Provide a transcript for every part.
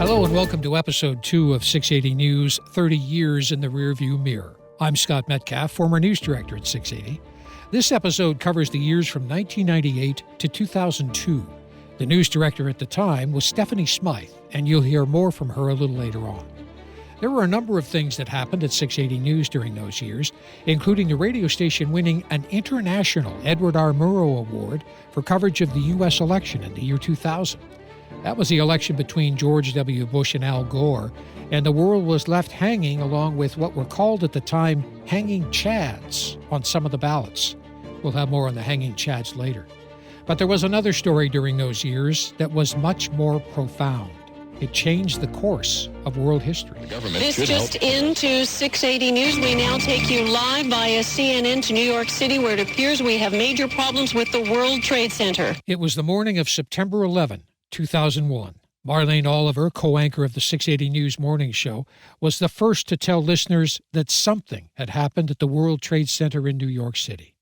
Hello and welcome to episode 2 of 680 News, 30 Years in the Rearview Mirror. I'm Scott Metcalf, former news director at 680. This episode covers the years from 1998 to 2002. The news director at the time was Stephanie Smythe, and you'll hear more from her a little later on. There were a number of things that happened at 680 News during those years, including the radio station winning an international Edward R. Murrow Award for coverage of the U.S. election in the year 2000. That was the election between George W. Bush and Al Gore, and the world was left hanging along with what were called at the time hanging chads on some of the ballots. We'll have more on the hanging chads later. But there was another story during those years that was much more profound. It changed the course of world history. This just into 680 News. We now take you live via CNN to New York City, where it appears we have major problems with the World Trade Center. It was the morning of September 11, 2001. Marlene Oliver, co-anchor of the 680 News Morning Show, was the first to tell listeners that something had happened at the World Trade Center in New York City.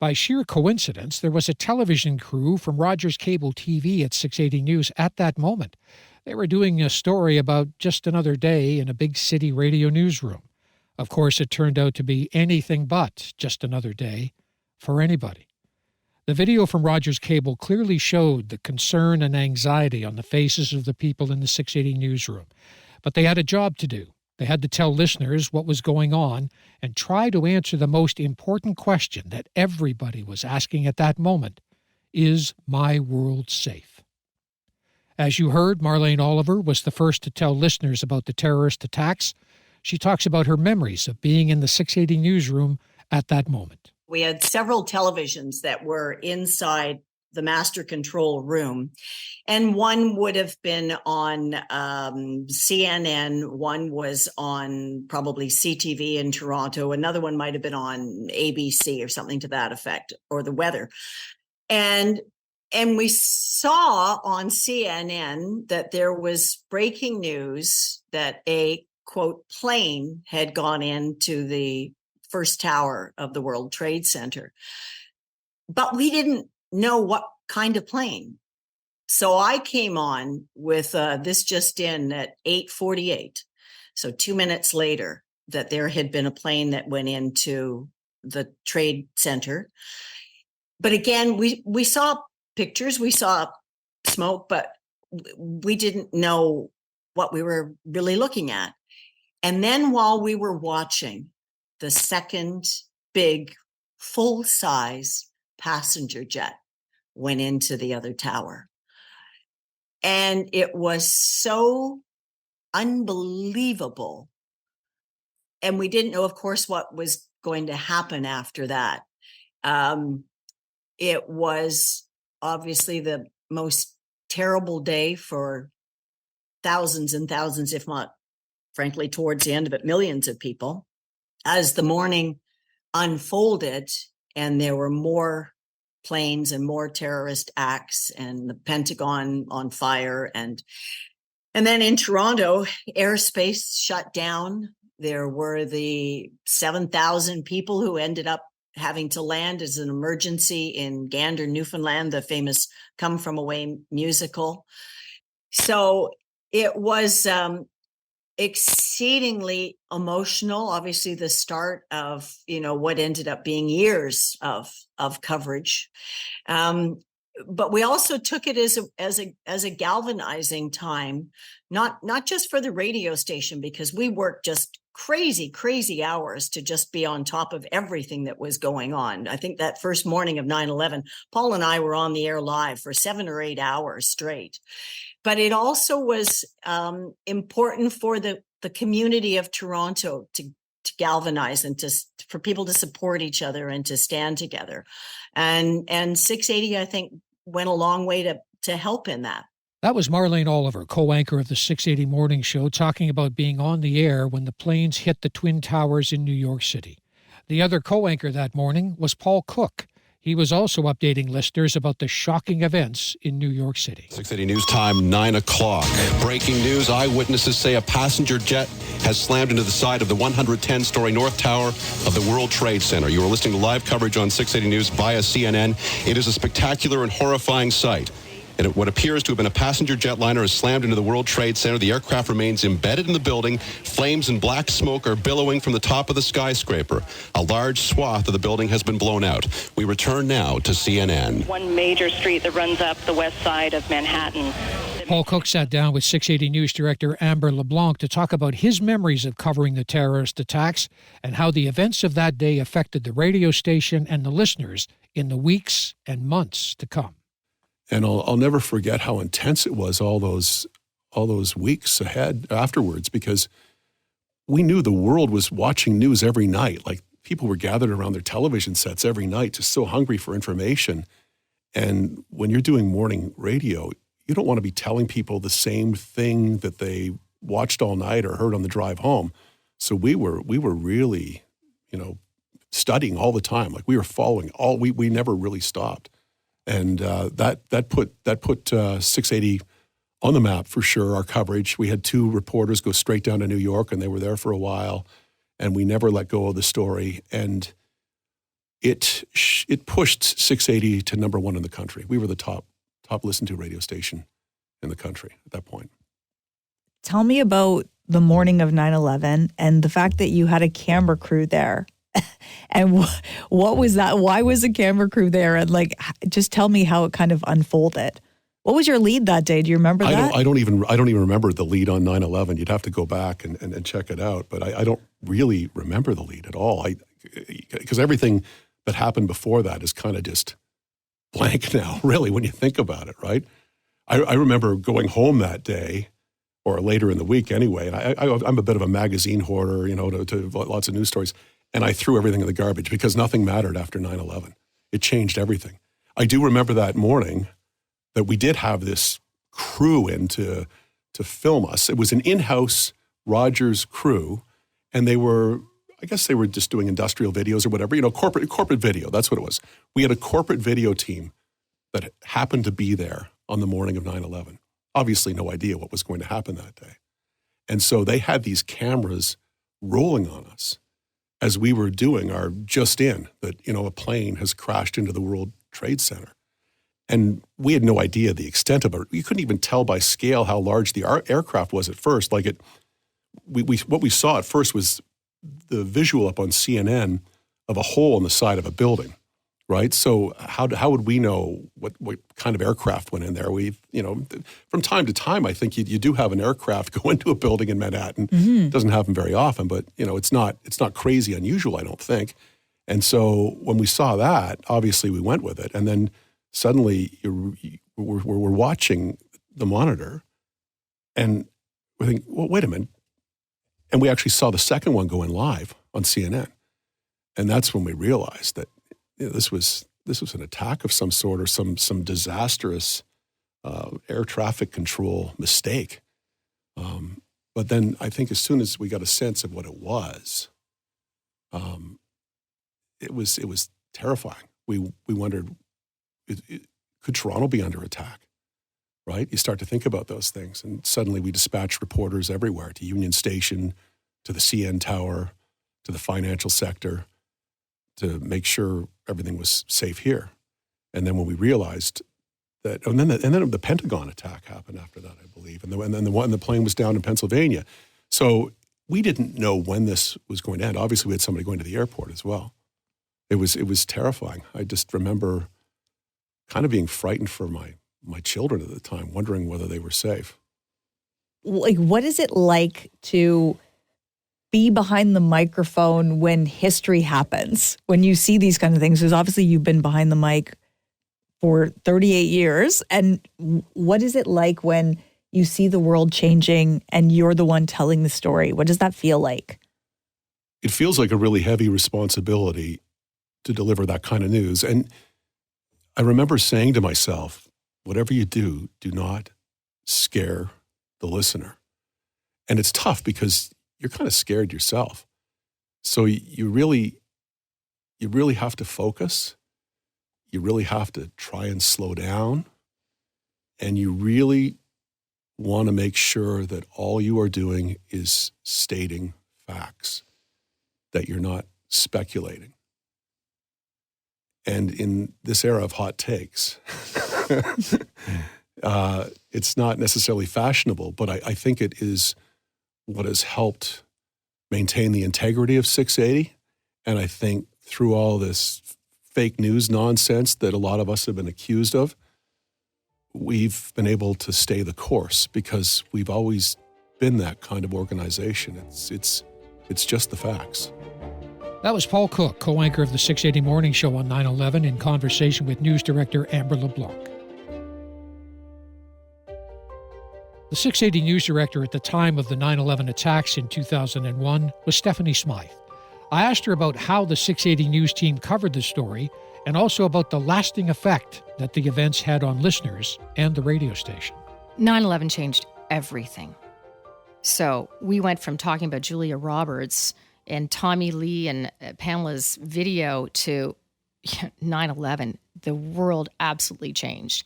By sheer coincidence, there was a television crew from Rogers Cable TV at 680 News at that moment. They were doing a story about just another day in a big city radio newsroom. Of course, it turned out to be anything but just another day for anybody. The video from Rogers Cable clearly showed the concern and anxiety on the faces of the people in the 680 newsroom. But they had a job to do. They had to tell listeners what was going on and try to answer the most important question that everybody was asking at that moment. Is my world safe? As you heard, Marlene Oliver was the first to tell listeners about the terrorist attacks. She talks about her memories of being in the 680 newsroom at that moment. We had several televisions that were inside the master control room, and one would have been on CNN, one was on probably CTV in Toronto, another one might have been on ABC or something to that effect, or the weather. And we saw on CNN that there was breaking news that a, quote, plane had gone into the first tower of the World Trade Center. But we didn't know what kind of plane. So I came on with this just in at 8:48. So 2 minutes later, that there had been a plane that went into the Trade Center. But again, we saw pictures, we saw smoke, but we didn't know what we were really looking at. And then while we were watching, the second big full-size passenger jet went into the other tower. And it was so unbelievable. And we didn't know, of course, what was going to happen after that. It was obviously the most terrible day for thousands and thousands, if not, frankly, towards the end of it, millions of people. As the morning unfolded and there were more planes and more terrorist acts and the Pentagon on fire. And then in Toronto, airspace shut down. There were the 7,000 people who ended up having to land as an emergency in Gander, Newfoundland, the famous Come From Away musical. So it was exceedingly emotional, obviously the start of, what ended up being years of coverage. But we also took it as a galvanizing time, not just for the radio station, because we worked just crazy hours to just be on top of everything that was going on. I think that first morning of 9/11, Paul and I were on the air live for 7 or 8 hours straight. But it also was important for the community of Toronto to galvanize and for people to support each other and to stand together. And 680, I think, went a long way to help in that. That was Marlene Oliver, co-anchor of the 680 Morning Show, talking about being on the air when the planes hit the Twin Towers in New York City. The other co-anchor that morning was Paul Cook. He was also updating listeners about the shocking events in New York City. 680 News Time, 9 o'clock. Breaking news, eyewitnesses say a passenger jet has slammed into the side of the 110-story North Tower of the World Trade Center. You are listening to live coverage on 680 News via CNN. It is a spectacular and horrifying sight. and what appears to have been a passenger jetliner has slammed into the World Trade Center. The aircraft remains embedded in the building. Flames and black smoke are billowing from the top of the skyscraper. A large swath of the building has been blown out. We return now to CNN. One major street that runs up the west side of Manhattan. Paul Cook sat down with 680 News director Amber LeBlanc to talk about his memories of covering the terrorist attacks and how the events of that day affected the radio station and the listeners in the weeks and months to come. And I'll never forget how intense it was all those weeks ahead afterwards, because we knew the world was watching news every night. Like, people were gathered around their television sets every night, just so hungry for information. And when you're doing morning radio, you don't want to be telling people the same thing that they watched all night or heard on the drive home. So we were really, studying all the time. Like, we were following we never really stopped. And that put 680 on the map for sure, our coverage. We had 2 reporters go straight down to New York, and they were there for a while, and we never let go of the story. And it pushed 680 to number 1 in the country. We were the top listened to radio station in the country at that point. Tell me about the morning of 9/11 and the fact that you had a camera crew there. And what was that? Why was the camera crew there? And just tell me how it kind of unfolded. What was your lead that day? Do you remember that? I don't even remember the lead on 9/11. You'd have to go back and check it out. But I don't really remember the lead at all. Because everything that happened before that is kind of just blank now, really, when you think about it, right? I remember going home that day, or later in the week anyway, and I'm a bit of a magazine hoarder, to lots of news stories, and I threw everything in the garbage because nothing mattered after 9/11. It changed everything. I do remember that morning that we did have this crew in to film us. It was an in-house Rogers crew, and I guess they were just doing industrial videos or whatever, corporate video. That's what it was. We had a corporate video team that happened to be there on the morning of 9/11. Obviously, no idea what was going to happen that day. And so they had these cameras rolling on us as we were doing our just in that, a plane has crashed into the World Trade Center. And we had no idea the extent of it. You couldn't even tell by scale how large the aircraft was at first. What we saw at first was the visual up on CNN of a hole in the side of a building, right? So how would we know what kind of aircraft went in there? From time to time, I think you do have an aircraft go into a building in Manhattan. Mm-hmm. It doesn't happen very often, but it's not crazy unusual, I don't think. And so when we saw that, obviously we went with it. And then suddenly we're watching the monitor, and we think, well, wait a minute. And we actually saw the second one go in live on CNN. And that's when we realized that this was an attack of some sort, or some disastrous air traffic control mistake. But then I think as soon as we got a sense of what it was terrifying. We wondered, could Toronto be under attack? Right? You start to think about those things. And suddenly we dispatched reporters everywhere, to Union Station, to the CN Tower, to the financial sector, to make sure everything was safe here. And then when we realized that, and then the Pentagon attack happened after that, I believe. And then the plane was down in Pennsylvania. So we didn't know when this was going to end. Obviously, we had somebody going to the airport as well. It was terrifying. I just remember kind of being frightened for my children at the time, wondering whether they were safe. What is it like to be behind the microphone when history happens, when you see these kind of things? Because obviously you've been behind the mic for 38 years. And what is it like when you see the world changing and you're the one telling the story? What does that feel like? It feels like a really heavy responsibility to deliver that kind of news. And I remember saying to myself, whatever you do, do not scare the listener. And it's tough because you're kind of scared yourself. So you really have to focus. You really have to try and slow down. And you really want to make sure that all you are doing is stating facts, that you're not speculating. And in this era of hot takes, It's not necessarily fashionable, but I think it is what has helped maintain the integrity of 680. And I think through all this fake news nonsense that a lot of us have been accused of, we've been able to stay the course because we've always been that kind of organization. It's just the facts. That was Paul Cook, co-anchor of the 680 Morning Show on 9/11, in conversation with news director Amber LeBlanc. The 680 news director at the time of the 9/11 attacks in 2001 was Stephanie Smythe. I asked her about how the 680 News team covered the story and also about the lasting effect that the events had on listeners and the radio station. 9/11 changed everything. So we went from talking about Julia Roberts and Tommy Lee and Pamela's video to 9/11. The world absolutely changed.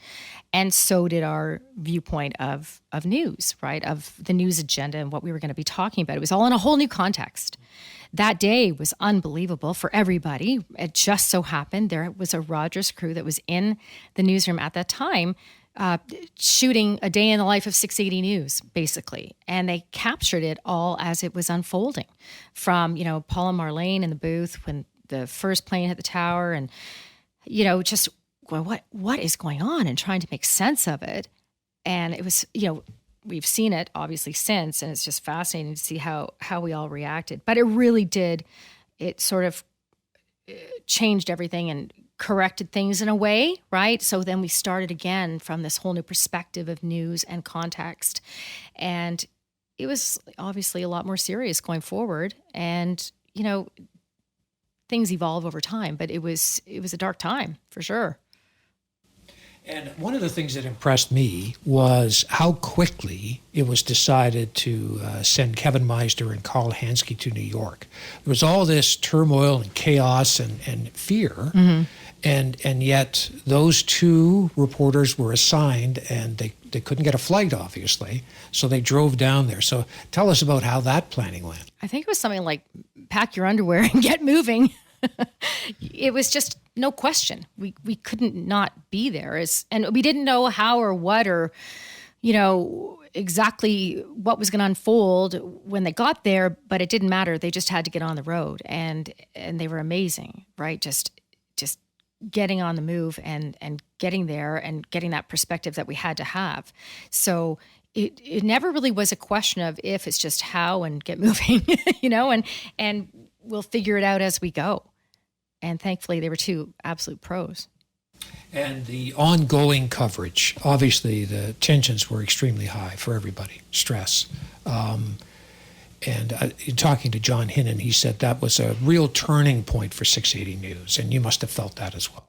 And so did our viewpoint of news, right? Of the news agenda and what we were going to be talking about. It was all in a whole new context. That day was unbelievable for everybody. It just so happened there was a Rogers crew that was in the newsroom at that time shooting a day in the life of 680 News, basically. And they captured it all as it was unfolding from, Paul and Marlene in the booth when the first plane hit the tower and, just going, what is going on, and trying to make sense of it. And it was, we've seen it obviously since, and it's just fascinating to see how we all reacted. But it really did. It sort of changed everything and corrected things in a way, right? So then we started again from this whole new perspective of news and context. And it was obviously a lot more serious going forward. And, things evolve over time, but it was a dark time for sure. And one of the things that impressed me was how quickly it was decided to send Kevin Meisner and Carl Hansky to New York. There was all this turmoil and chaos and fear, mm-hmm. and yet those two reporters were assigned, and they couldn't get a flight, obviously, so they drove down there. So tell us about how that planning went. I think it was something like pack your underwear and get moving. It was just no question. We couldn't not be there. And we didn't know how or what or, exactly what was going to unfold when they got there, but it didn't matter. They just had to get on the road, and they were amazing, right? Just getting on the move and getting there and getting that perspective that we had to have. So it never really was a question of if, it's just how and get moving, and we'll figure it out as we go. And thankfully, they were two absolute pros. And the ongoing coverage, obviously the tensions were extremely high for everybody, stress. In talking to John Hinnon, he said that was a real turning point for 680 News, and you must have felt that as well.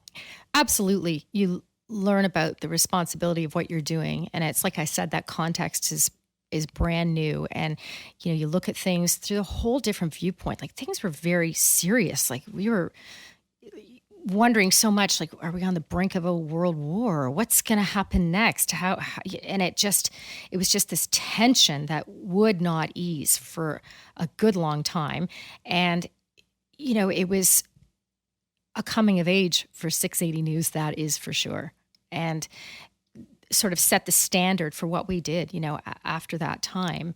Absolutely. You learn about the responsibility of what you're doing. And it's like I said, that context is brand new. And, you look at things through a whole different viewpoint. Like, things were very serious. Like, we were wondering so much, like, are we on the brink of a world war? What's going to happen next? And it was just this tension that would not ease for a good long time. And, it was a coming of age for 680 News, that is for sure. And sort of set the standard for what we did, after that time.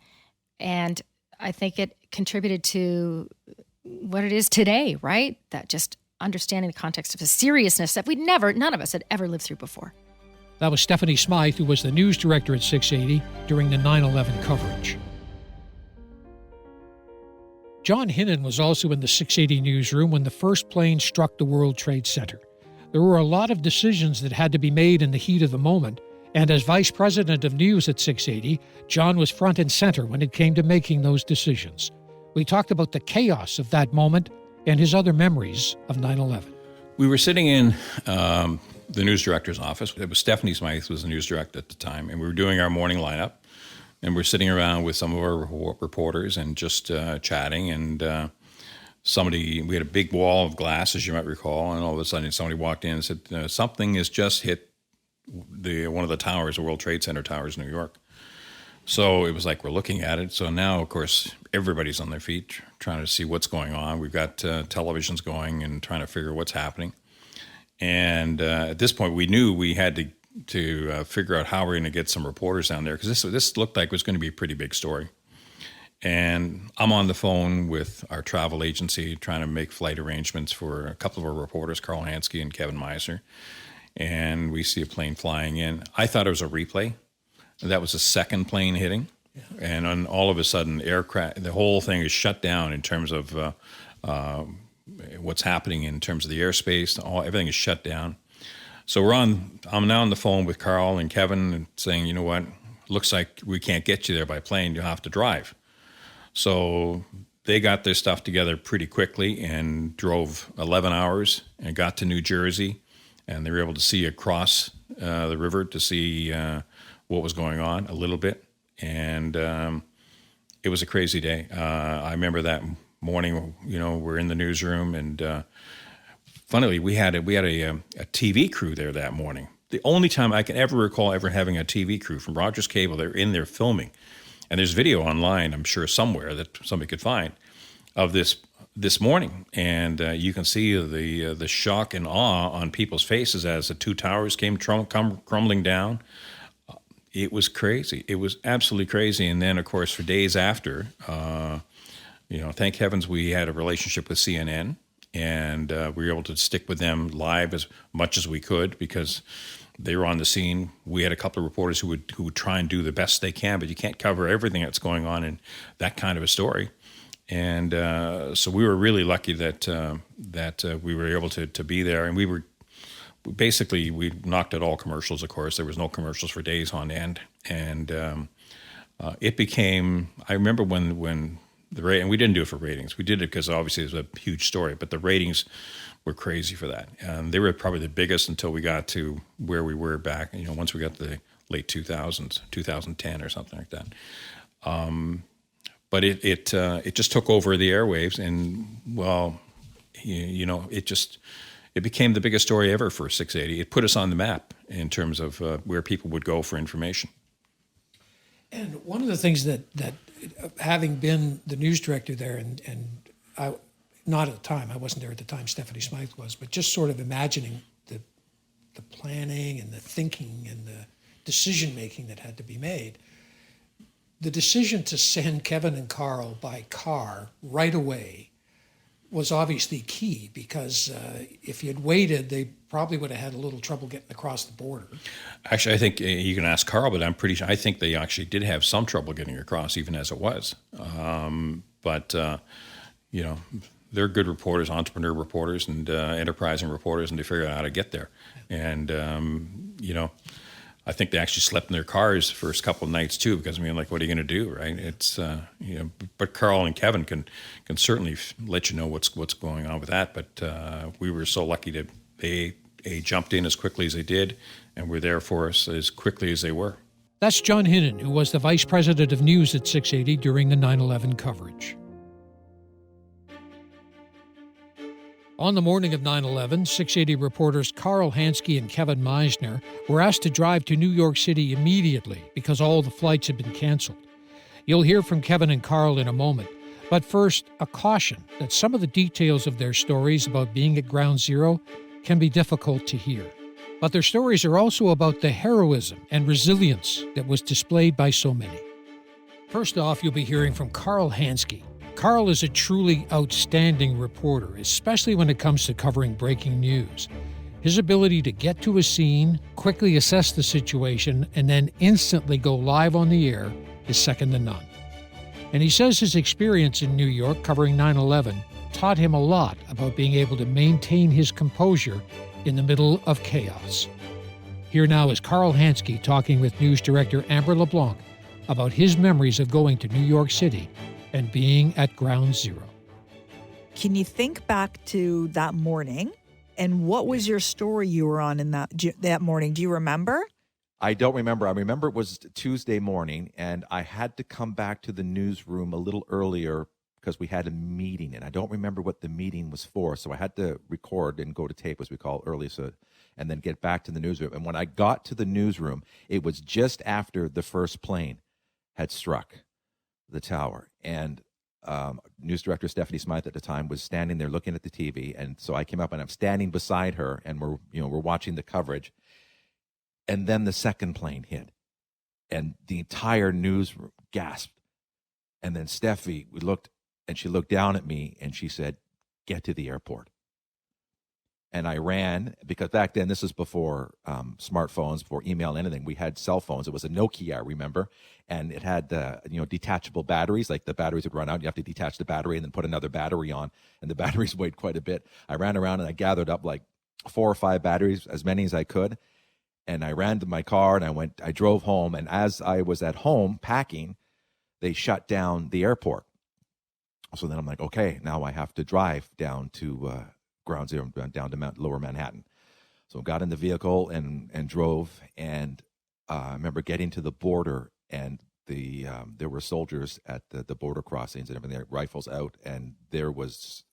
And I think it contributed to what it is today, right? That just understanding the context of the seriousness that none of us had ever lived through before. That was Stephanie Smythe, who was the news director at 680 during the 9/11 coverage. John Hinnon was also in the 680 newsroom when the first plane struck the World Trade Center. There were a lot of decisions that had to be made in the heat of the moment, and as vice president of news at 680, John was front and center when it came to making those decisions. We talked about the chaos of that moment and his other memories of 9/11. We were sitting in the news director's office. It was Stephanie Smythe was the news director at the time, and we were doing our morning lineup. And we're sitting around with some of our reporters and just chatting. And we had a big wall of glass, as you might recall, and all of a sudden somebody walked in and said, something has just hit one of the towers, the World Trade Center towers in New York. So it was like we're looking at it. So now, of course, everybody's on their feet trying to see what's going on. We've got televisions going and trying to figure what's happening. And at this point, we knew we had to figure out how we're going to get some reporters down there, because this looked like it was going to be a pretty big story. And I'm on the phone with our travel agency trying to make flight arrangements for a couple of our reporters, Carl Hansky and Kevin Meisner. And we see a plane flying in. I thought it was a replay. That was the second plane hitting. Yeah. And then all of a sudden, the whole thing is shut down in terms of what's happening in terms of the airspace. Everything is shut down. So I'm now on the phone with Carl and Kevin and saying, you know what, looks like we can't get you there by plane. You'll have to drive. So they got their stuff together pretty quickly and drove 11 hours and got to New Jersey. And they were able to see across the river to see what was going on a little bit. And it was a crazy day. I remember that morning, we're in the newsroom, and funnily, we had a TV crew there that morning. The only time I can ever recall ever having a TV crew from Rogers Cable. They're in there filming. And there's video online, I'm sure, somewhere that somebody could find of this morning. And you can see the shock and awe on people's faces as the two towers came crumbling down. It was crazy. It was absolutely crazy. And then, of course, for days after, thank heavens we had a relationship with CNN, and we were able to stick with them live as much as we could because they were on the scene. We had a couple of reporters who would try and do the best they can, but you can't cover everything that's going on in that kind of a story. And so we were really lucky that we were able to be there. And we knocked out all commercials, of course. There was no commercials for days on end. And it became, I remember when and we didn't do it for ratings. We did it because obviously it was a huge story, but the ratings were crazy for that. And they were probably the biggest until we got to where we were back, once we got to the late 2000s, 2010 or something like that. But it just took over the airwaves, and it became the biggest story ever for 680. It put us on the map in terms of where people would go for information. And one of the things that having been the news director there, and I, not at the time, I wasn't there at the time, Stephanie Smythe was, but just sort of imagining the planning and the thinking and the decision-making that had to be made. The decision to send Kevin and Carl by car right away was obviously key, because if you had waited, they probably would have had a little trouble getting across the border. Actually, I think you can ask Carl, but I'm pretty sure, I think they actually did have some trouble getting across, even as it was. But they're good reporters, entrepreneur reporters, and enterprising reporters, and they figured out how to get there. And, I think they actually slept in their cars the first couple of nights too, because what are you going to do, right? It's but Carl and Kevin can certainly let you know what's going on with that. But we were so lucky that they jumped in as quickly as they did, and were there for us as quickly as they were. That's John Hinnon, who was the vice president of news at 680 during the 9/11 coverage. On the morning of 9/11, 680 reporters Carl Hansky and Kevin Meisner were asked to drive to New York City immediately because all the flights had been canceled. You'll hear from Kevin and Carl in a moment, but first, a caution that some of the details of their stories about being at Ground Zero can be difficult to hear. But their stories are also about the heroism and resilience that was displayed by so many. First off, you'll be hearing from Carl Hansky. Carl is a truly outstanding reporter, especially when it comes to covering breaking news. His ability to get to a scene, quickly assess the situation, and then instantly go live on the air is second to none. And he says his experience in New York covering 9/11 taught him a lot about being able to maintain his composure in the middle of chaos. Here now is Carl Hansky talking with news director Amber LeBlanc about his memories of going to New York City and being at Ground Zero. Can you think back to that morning, and what was your story you were on in that morning? Do you remember? I don't remember. I remember it was Tuesday morning, and I had to come back to the newsroom a little earlier because we had a meeting, and I don't remember what the meeting was for, so I had to record and go to tape, as we call it, early, and then get back to the newsroom. And when I got to the newsroom, it was just after the first plane had struck the tower, and news director Stephanie Smythe at the time was standing there looking at the TV, and so I came up and I'm standing beside her, and we're watching the coverage, And then the second plane hit, and the entire newsroom gasped. And then Steffi, we looked, and she looked down at me, and she said, "Get to the airport." And I ran, because back then, this is before smartphones, before email, anything. We had cell phones. It was a Nokia, I remember, and it had detachable batteries. Like the batteries would run out, you have to detach the battery and then put another battery on, and the batteries weighed quite a bit. I ran around and I gathered up like 4 or 5 batteries, as many as I could, and I ran to my car and I drove home. And as I was at home packing, they shut down the airport. So then I'm like, okay, now I have to drive down to Ground Zero, down to Lower Manhattan. So I got in the vehicle and drove, and I remember getting to the border, and there were soldiers at the border crossings and everything, rifles out, and there was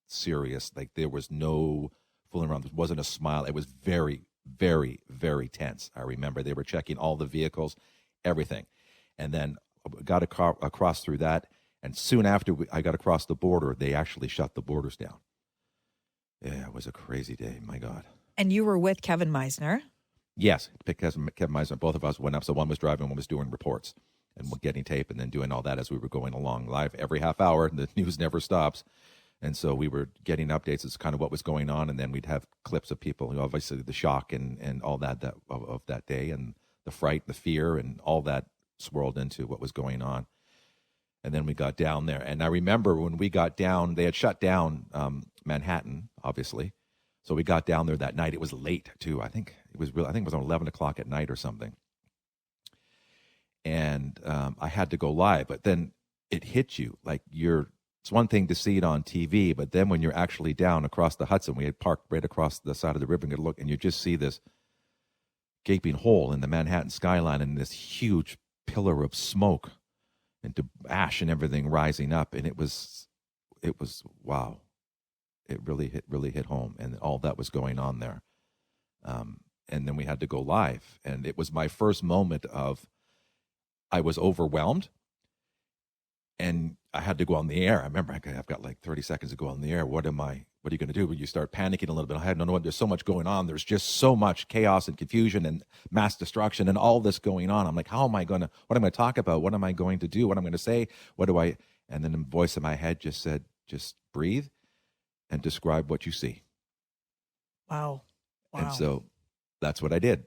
serious, there was no fooling around. There wasn't a smile. It was very, very, very tense. I remember they were checking all the vehicles, everything, and then got across through that, and soon after I got across the border, they actually shut the borders down. Yeah, it was a crazy day. My God. And you were with Kevin Meisner. Yes, Kevin Meisner. Both of us went up. So one was driving, one was doing reports and getting tape, and then doing all that as we were going along live every half hour. The news never stops. And so we were getting updates as kind of what was going on, and then we'd have clips of people, obviously the shock and all that of that day, and the fright, the fear, and all that swirled into what was going on. And then we got down there, and I remember when we got down, they had shut down Manhattan, obviously. So we got down there that night. It was late too. I think it was on 11 o'clock at night or something. And I had to go live, but then it hit you it's one thing to see it on TV, but then when you're actually down across the Hudson, we had parked right across the side of the river and look, and you just see this gaping hole in the Manhattan skyline and this huge pillar of smoke and ash and everything rising up. And it was wow. It really hit home, and all that was going on there. And then we had to go live, and it was my first moment I was overwhelmed, and I had to go on the air. I remember I've got like 30 seconds to go on the air. What are you going to do? When you start panicking a little bit, I had no idea. There's so much going on. There's just so much chaos and confusion and mass destruction and all this going on. I'm like, what am I going to talk about? What am I going to do? What am I going to say? And then the voice in my head just said, just breathe and describe what you see. Wow. And so that's what I did,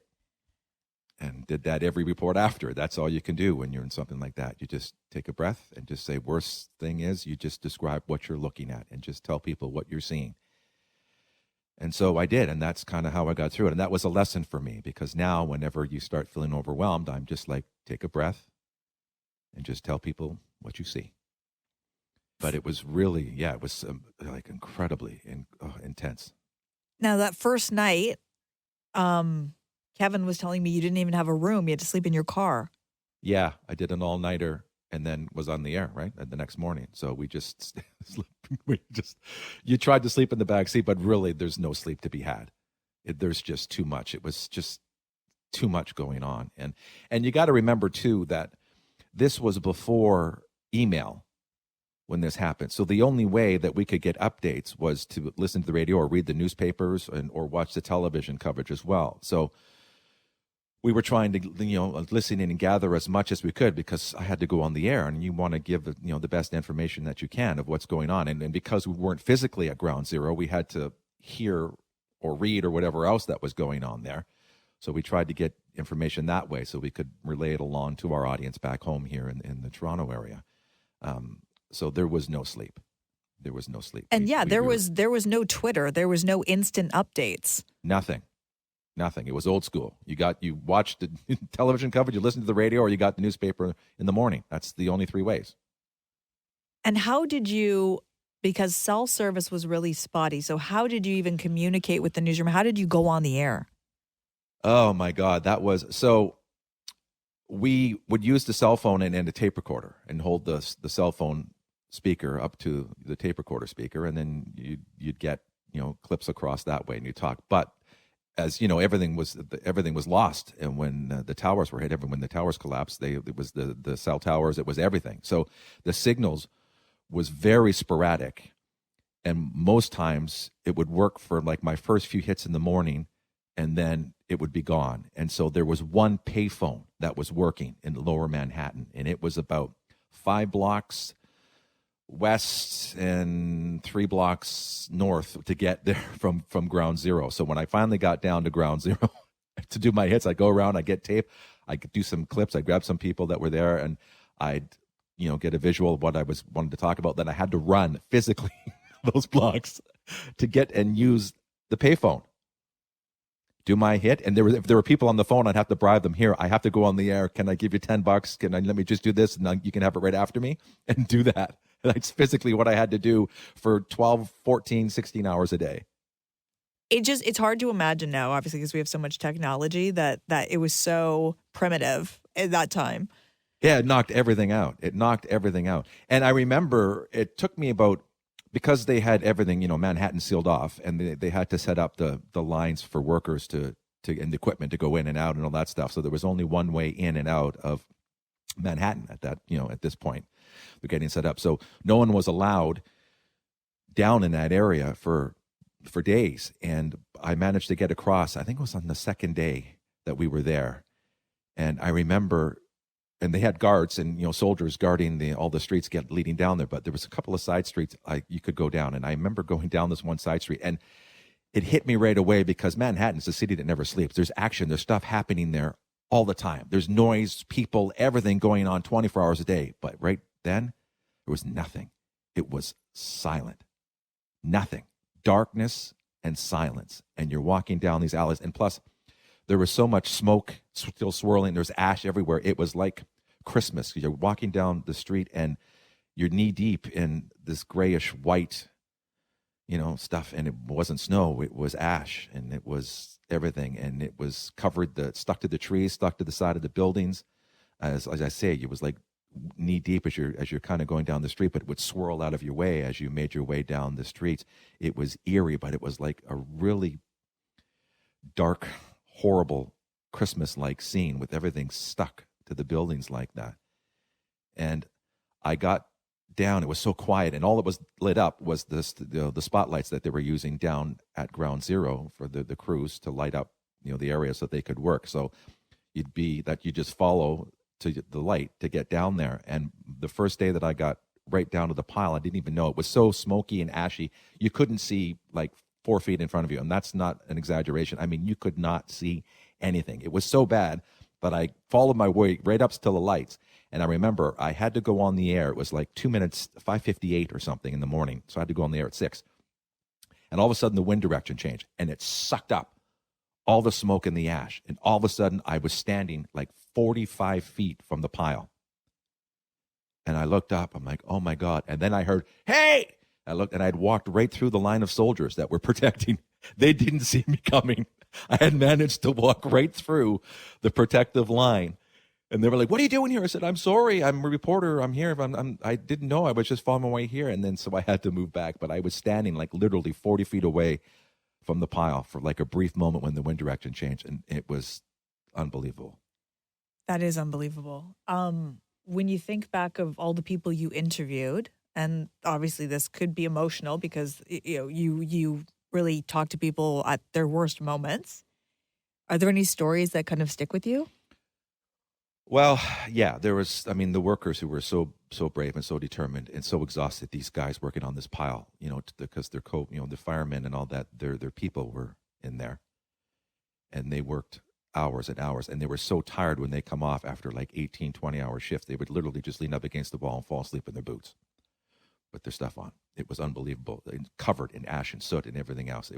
and did that every report after. That's all you can do when you're in something like that. You just take a breath and just say, worst thing is, you just describe what you're looking at and just tell people what you're seeing. And so I did, and that's kind of how I got through it. And that was a lesson for me, because now whenever you start feeling overwhelmed, I'm just like, take a breath and just tell people what you see. But it was really, it was incredibly intense. Now, that first night, Kevin was telling me you didn't even have a room. You had to sleep in your car. Yeah, I did an all-nighter and then was on the air, right, the next morning. So you tried to sleep in the back seat, but really there's no sleep to be had. There's just too much. It was just too much going on. And you got to remember, too, that this was before email when this happened. So the only way that we could get updates was to listen to the radio or read the newspapers or watch the television coverage as well. So we were trying to, listen in and gather as much as we could, because I had to go on the air, and you want to give the best information that you can of what's going on. And because we weren't physically at Ground Zero, we had to hear or read or whatever else that was going on there. So we tried to get information that way so we could relay it along to our audience back home here in the Toronto area. So there was no sleep. There was no sleep. And there was no Twitter. There was no instant updates. Nothing. It was old school. You watched the television coverage, you listened to the radio, or you got the newspaper in the morning. That's the only 3 ways. And how did you, because cell service was really spotty, so how did you even communicate with the newsroom? How did you go on the air? Oh my God, so we would use the cell phone and a tape recorder and hold the cell phone speaker up to the tape recorder speaker, and then you'd get clips across that way, and you talk. But as you know, everything was lost, and when the towers were hit, when the towers collapsed, it was the cell towers, it was everything. So the signals was very sporadic, and most times it would work for like my first few hits in the morning, and then it would be gone. And so there was one payphone that was working in lower Manhattan, and it was about 5 blocks west and 3 blocks north to get there from ground zero. So when I finally got down to ground zero to do my hits, I go around, I get tape, I could do some clips, I grab some people that were there, and I'd get a visual of what I wanted to talk about. Then I had to run physically those blocks to get and use the payphone, do my hit. And if there were people on the phone, I'd have to bribe them. Here, I have to go on the air. Can I give you $10? Let me just do this, and you can have it right after me, and do that. That's physically what I had to do for 12, 14, 16 hours a day. It's hard to imagine now, obviously, because we have so much technology that it was so primitive at that time. Yeah, it knocked everything out. And I remember it took me about, because they had everything, Manhattan sealed off, and they had to set up the lines for workers to and the equipment to go in and out and all that stuff. So there was only one way in and out of Manhattan at this point. They're getting set up. So no one was allowed down in that area for days. And I managed to get across, I think it was on the second day that we were there. And I remember, and they had guards and soldiers guarding all the streets leading down there, but there was a couple of side streets you could go down. And I remember going down this one side street, and it hit me right away, because Manhattan's a city that never sleeps. There's action, there's stuff happening there all the time. There's noise, people, everything going on 24 hours a day. But right then, there was nothing. It was silent. Nothing. Darkness and silence. And you're walking down these alleys. And plus, there was so much smoke still swirling. There's ash everywhere. It was like Christmas. You're walking down the street, and you're knee deep in this grayish white, stuff. And it wasn't snow. It was ash, and it was everything. And it was stuck to the trees, stuck to the side of the buildings. As I say, it was like knee deep as you're kind of going down the street, but it would swirl out of your way as you made your way down the streets. It was eerie, but it was like a really dark, horrible Christmas-like scene with everything stuck to the buildings like that. And I got down, it was so quiet, and all that was lit up was the spotlights that they were using down at ground zero for the crews to light up the area so they could work. So you just follow to the light to get down there. And the first day that I got right down to the pile, I didn't even know. It was so smoky and ashy, you couldn't see like 4 feet in front of you. And that's not an exaggeration. I mean, you could not see anything. It was so bad, but I followed my way right up to the lights. And I remember I had to go on the air. It was like 2 minutes, 5:58 or something in the morning. So I had to go on the air at 6. And all of a sudden the wind direction changed, and it sucked up all the smoke and the ash. And all of a sudden I was standing like 45 feet from the pile. And I looked up, I'm like, oh my God. And then I heard, hey! I looked, and I'd walked right through the line of soldiers that were protecting. They didn't see me coming. I had managed to walk right through the protective line. And they were like, what are you doing here? I said, I'm sorry. I'm a reporter. I'm here. I didn't know. I was just following my way here. And then so I had to move back. But I was standing like literally 40 feet away from the pile for like a brief moment when the wind direction changed. And it was unbelievable. That is unbelievable. When you think back of all the people you interviewed, and obviously this could be emotional because you really talk to people at their worst moments. Are there any stories that kind of stick with you? Well, yeah, there was, the workers who were so brave and so determined and so exhausted, these guys working on this pile, because their the firemen and all that, their people were in there, and they worked hours and hours, and they were so tired when they come off after like 18, 20-hour shifts, they would literally just lean up against the wall and fall asleep in their boots with their stuff on. It was unbelievable, covered in ash and soot and everything else.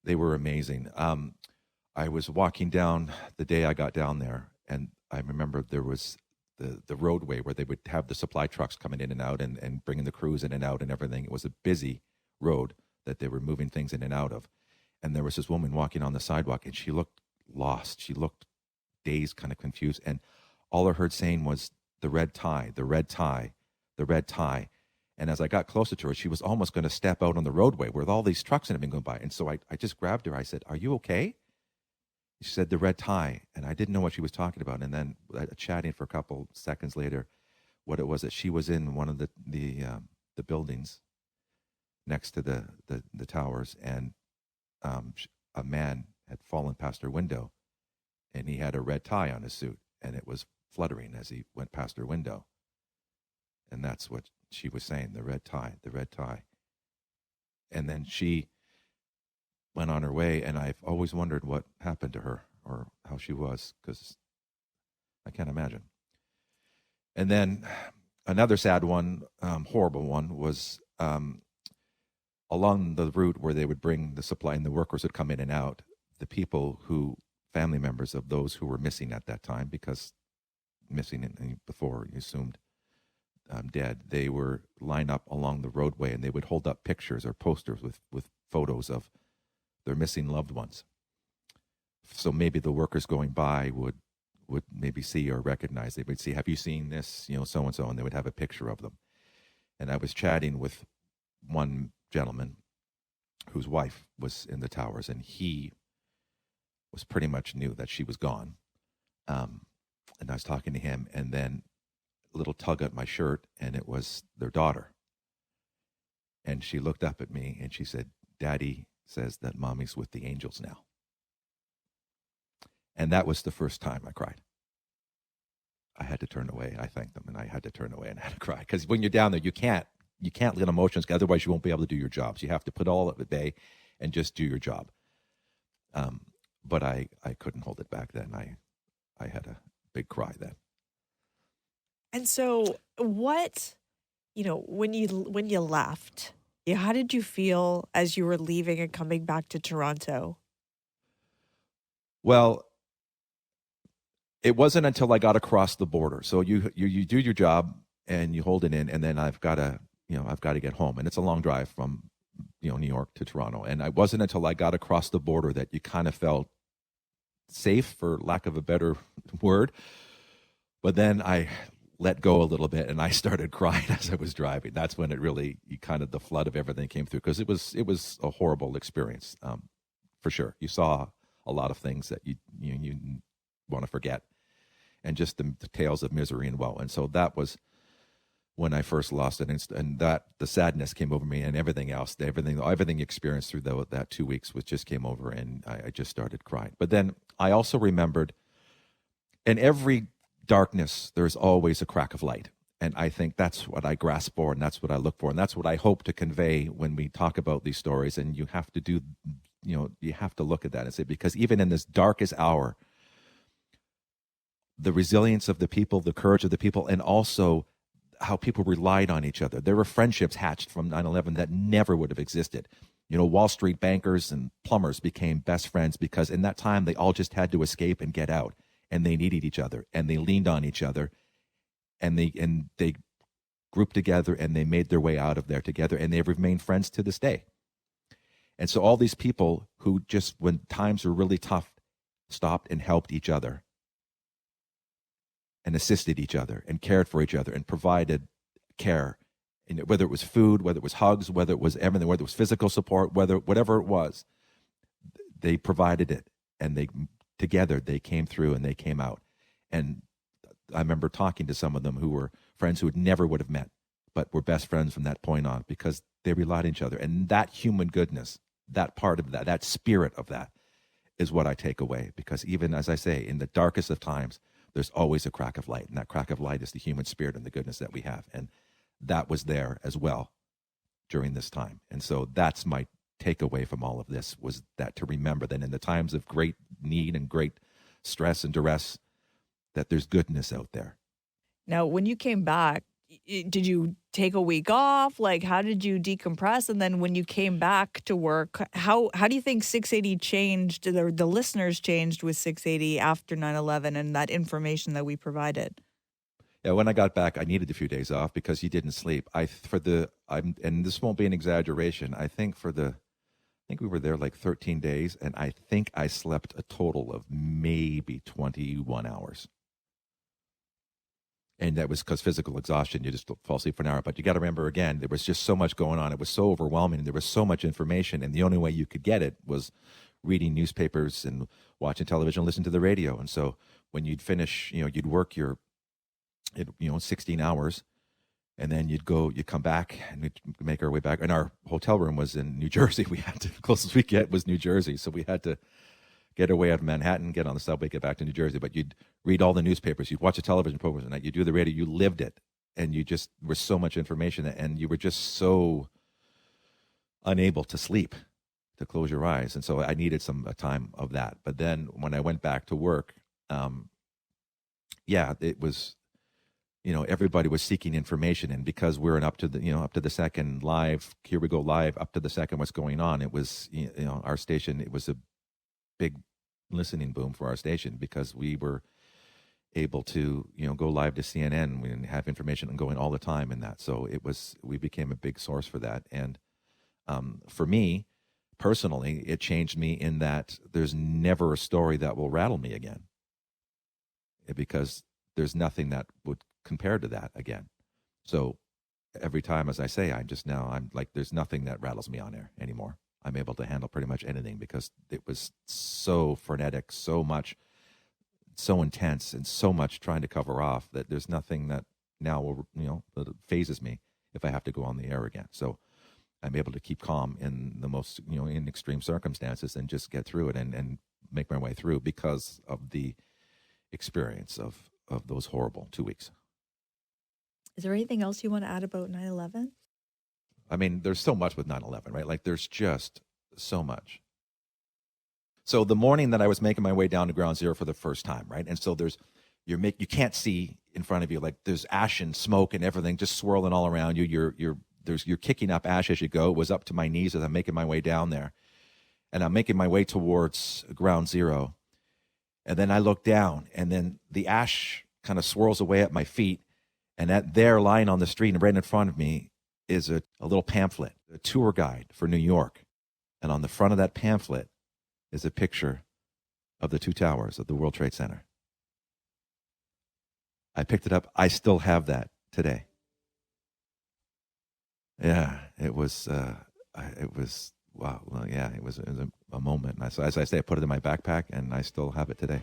They were amazing. I was walking down the day I got down there, and I remember there was the roadway where they would have the supply trucks coming in and out and bringing the crews in and out and everything. It was a busy road that they were moving things in and out of. And there was this woman walking on the sidewalk, and she looked lost. She looked dazed, kind of confused. And all I heard saying was the red tie, the red tie, the red tie. And as I got closer to her, she was almost going to step out on the roadway where all these trucks had been going by. And so I just grabbed her. I said, are you okay? She said, the red tie. And I didn't know what she was talking about. And then chatting for a couple seconds later, what it was that she was in one of the buildings next to the towers. And a man had fallen past her window, and he had a red tie on his suit, and it was fluttering as he went past her window. And that's what she was saying, the red tie, the red tie. And then she went on her way, and I've always wondered what happened to her or how she was, because I can't imagine. And then another sad one, horrible one, was along the route where they would bring the supply and the workers would come in and out, the people who, family members of those who were missing at that time, because missing before you assumed dead, they were lined up along the roadway, and they would hold up pictures or posters with photos of their missing loved ones. So maybe the workers going by would maybe see or recognize. They would see, have you seen this, so and so, and they would have a picture of them. And I was chatting with one gentleman whose wife was in the towers, and he was pretty much knew that she was gone. And I was talking to him, and then a little tug at my shirt, and it was their daughter. And she looked up at me and she said, "Daddy says that Mommy's with the angels now." And that was the first time I cried. I had to turn away. I thanked them, and I had to turn away and I had to cry. Because when you're down there, you can't let emotions go. Otherwise, you won't be able to do your jobs. You have to put all of it at bay and just do your job. But I couldn't hold it back then. I had a big cry then. And so what, when you left, how did you feel as you were leaving and coming back to Toronto? Well, it wasn't until I got across the border. So you do your job and you hold it in, and then I've got to get home. And it's a long drive from, New York to Toronto. And it wasn't until I got across the border that you kind of felt safe, for lack of a better word. But then I let go a little bit, and I started crying as I was driving. That's when it really, the flood of everything came through, because it was a horrible experience, for sure. You saw a lot of things that you want to forget, and just the tales of misery and woe. And so that was when I first lost it, and that the sadness came over me, and everything else, everything experienced through that 2 weeks, which just came over, and I just started crying. But then I also remembered, in every darkness, there's always a crack of light. And I think that's what I grasp for, and that's what I look for, and that's what I hope to convey when we talk about these stories. And you have to you have to look at that and say, because even in this darkest hour, the resilience of the people, the courage of the people, and also how people relied on each other. There were friendships hatched from 9/11 that never would have existed. Wall Street bankers and plumbers became best friends because in that time they all just had to escape and get out, and they needed each other, and they leaned on each other, and they grouped together, and they made their way out of there together, and they've remained friends to this day. And so all these people who just, when times were really tough, stopped and helped each other, and assisted each other, and cared for each other, and provided care, and whether it was food, whether it was hugs, whether it was everything, whether it was physical support, whatever it was, they provided it, and together they came through and they came out. And I remember talking to some of them who were friends who never would have met, but were best friends from that point on, because they relied on each other. And that human goodness, that part of that spirit of that, is what I take away. Because even, as I say, in the darkest of times, there's always a crack of light. And that crack of light is the human spirit and the goodness that we have. And that was there as well during this time. And so that's my takeaway from all of this, was that to remember that in the times of great need and great stress and duress, that there's goodness out there. Now, when you came back, did you take a week off? Like, how did you decompress? And then when you came back to work, how do you think 680 changed, the listeners changed with 680 after 9/11 and that information that we provided? Yeah, when I got back, I needed a few days off because you didn't sleep. And this won't be an exaggeration. I think we were there like 13 days, and I think I slept a total of maybe 21 hours. And that was because physical exhaustion. You just fall asleep for an hour. But you got to remember, again, there was just so much going on. It was so overwhelming. There was so much information. And the only way you could get it was reading newspapers and watching television, listening to the radio. And so when you'd finish, you'd work your 16 hours. And then you'd come back, and we'd make our way back. And our hotel room was in New Jersey. The closest we get was New Jersey. So we had to get away out of Manhattan, get on the subway, get back to New Jersey. But you'd read all the newspapers, you'd watch the television programs at night, you do the radio, you lived it. And you just were so much information, and you were just so unable to sleep, to close your eyes. And so I needed some time of that. But then when I went back to work, it was, everybody was seeking information. And because we're up to the second live, here we go live, up to the second, what's going on. It was, our station, it was a big listening boom for our station because we were able to, go live to CNN and have information going all the time in that. So we became a big source for that. And for me, personally, it changed me in that there's never a story that will rattle me again, because there's nothing that would compare to that again. So every time, as I say, I'm like, there's nothing that rattles me on air anymore. I'm able to handle pretty much anything because it was so frenetic, so much, so intense, and so much trying to cover off that there's nothing that now will, that phases me if I have to go on the air again. So I'm able to keep calm in the most, in extreme circumstances and just get through it and make my way through because of the experience of those horrible 2 weeks. Is there anything else you want to add about 9/11? I mean, there's so much with 9/11, right? Like, there's just so much. So the morning that I was making my way down to Ground Zero for the first time, right? And so you can't see in front of you, like there's ash and smoke and everything just swirling all around you. You're kicking up ash as you go. It was up to my knees as I'm making my way down there. And I'm making my way towards Ground Zero. And then I look down, and then the ash kind of swirls away at my feet. And there, lying on the street and right in front of me, is a little pamphlet, a tour guide for New York. And on the front of that pamphlet is a picture of the two towers of the World Trade Center. I picked it up. I still have that today. Yeah, it was wow. Well, yeah, it was a moment. And as I say, I put it in my backpack, and I still have it today.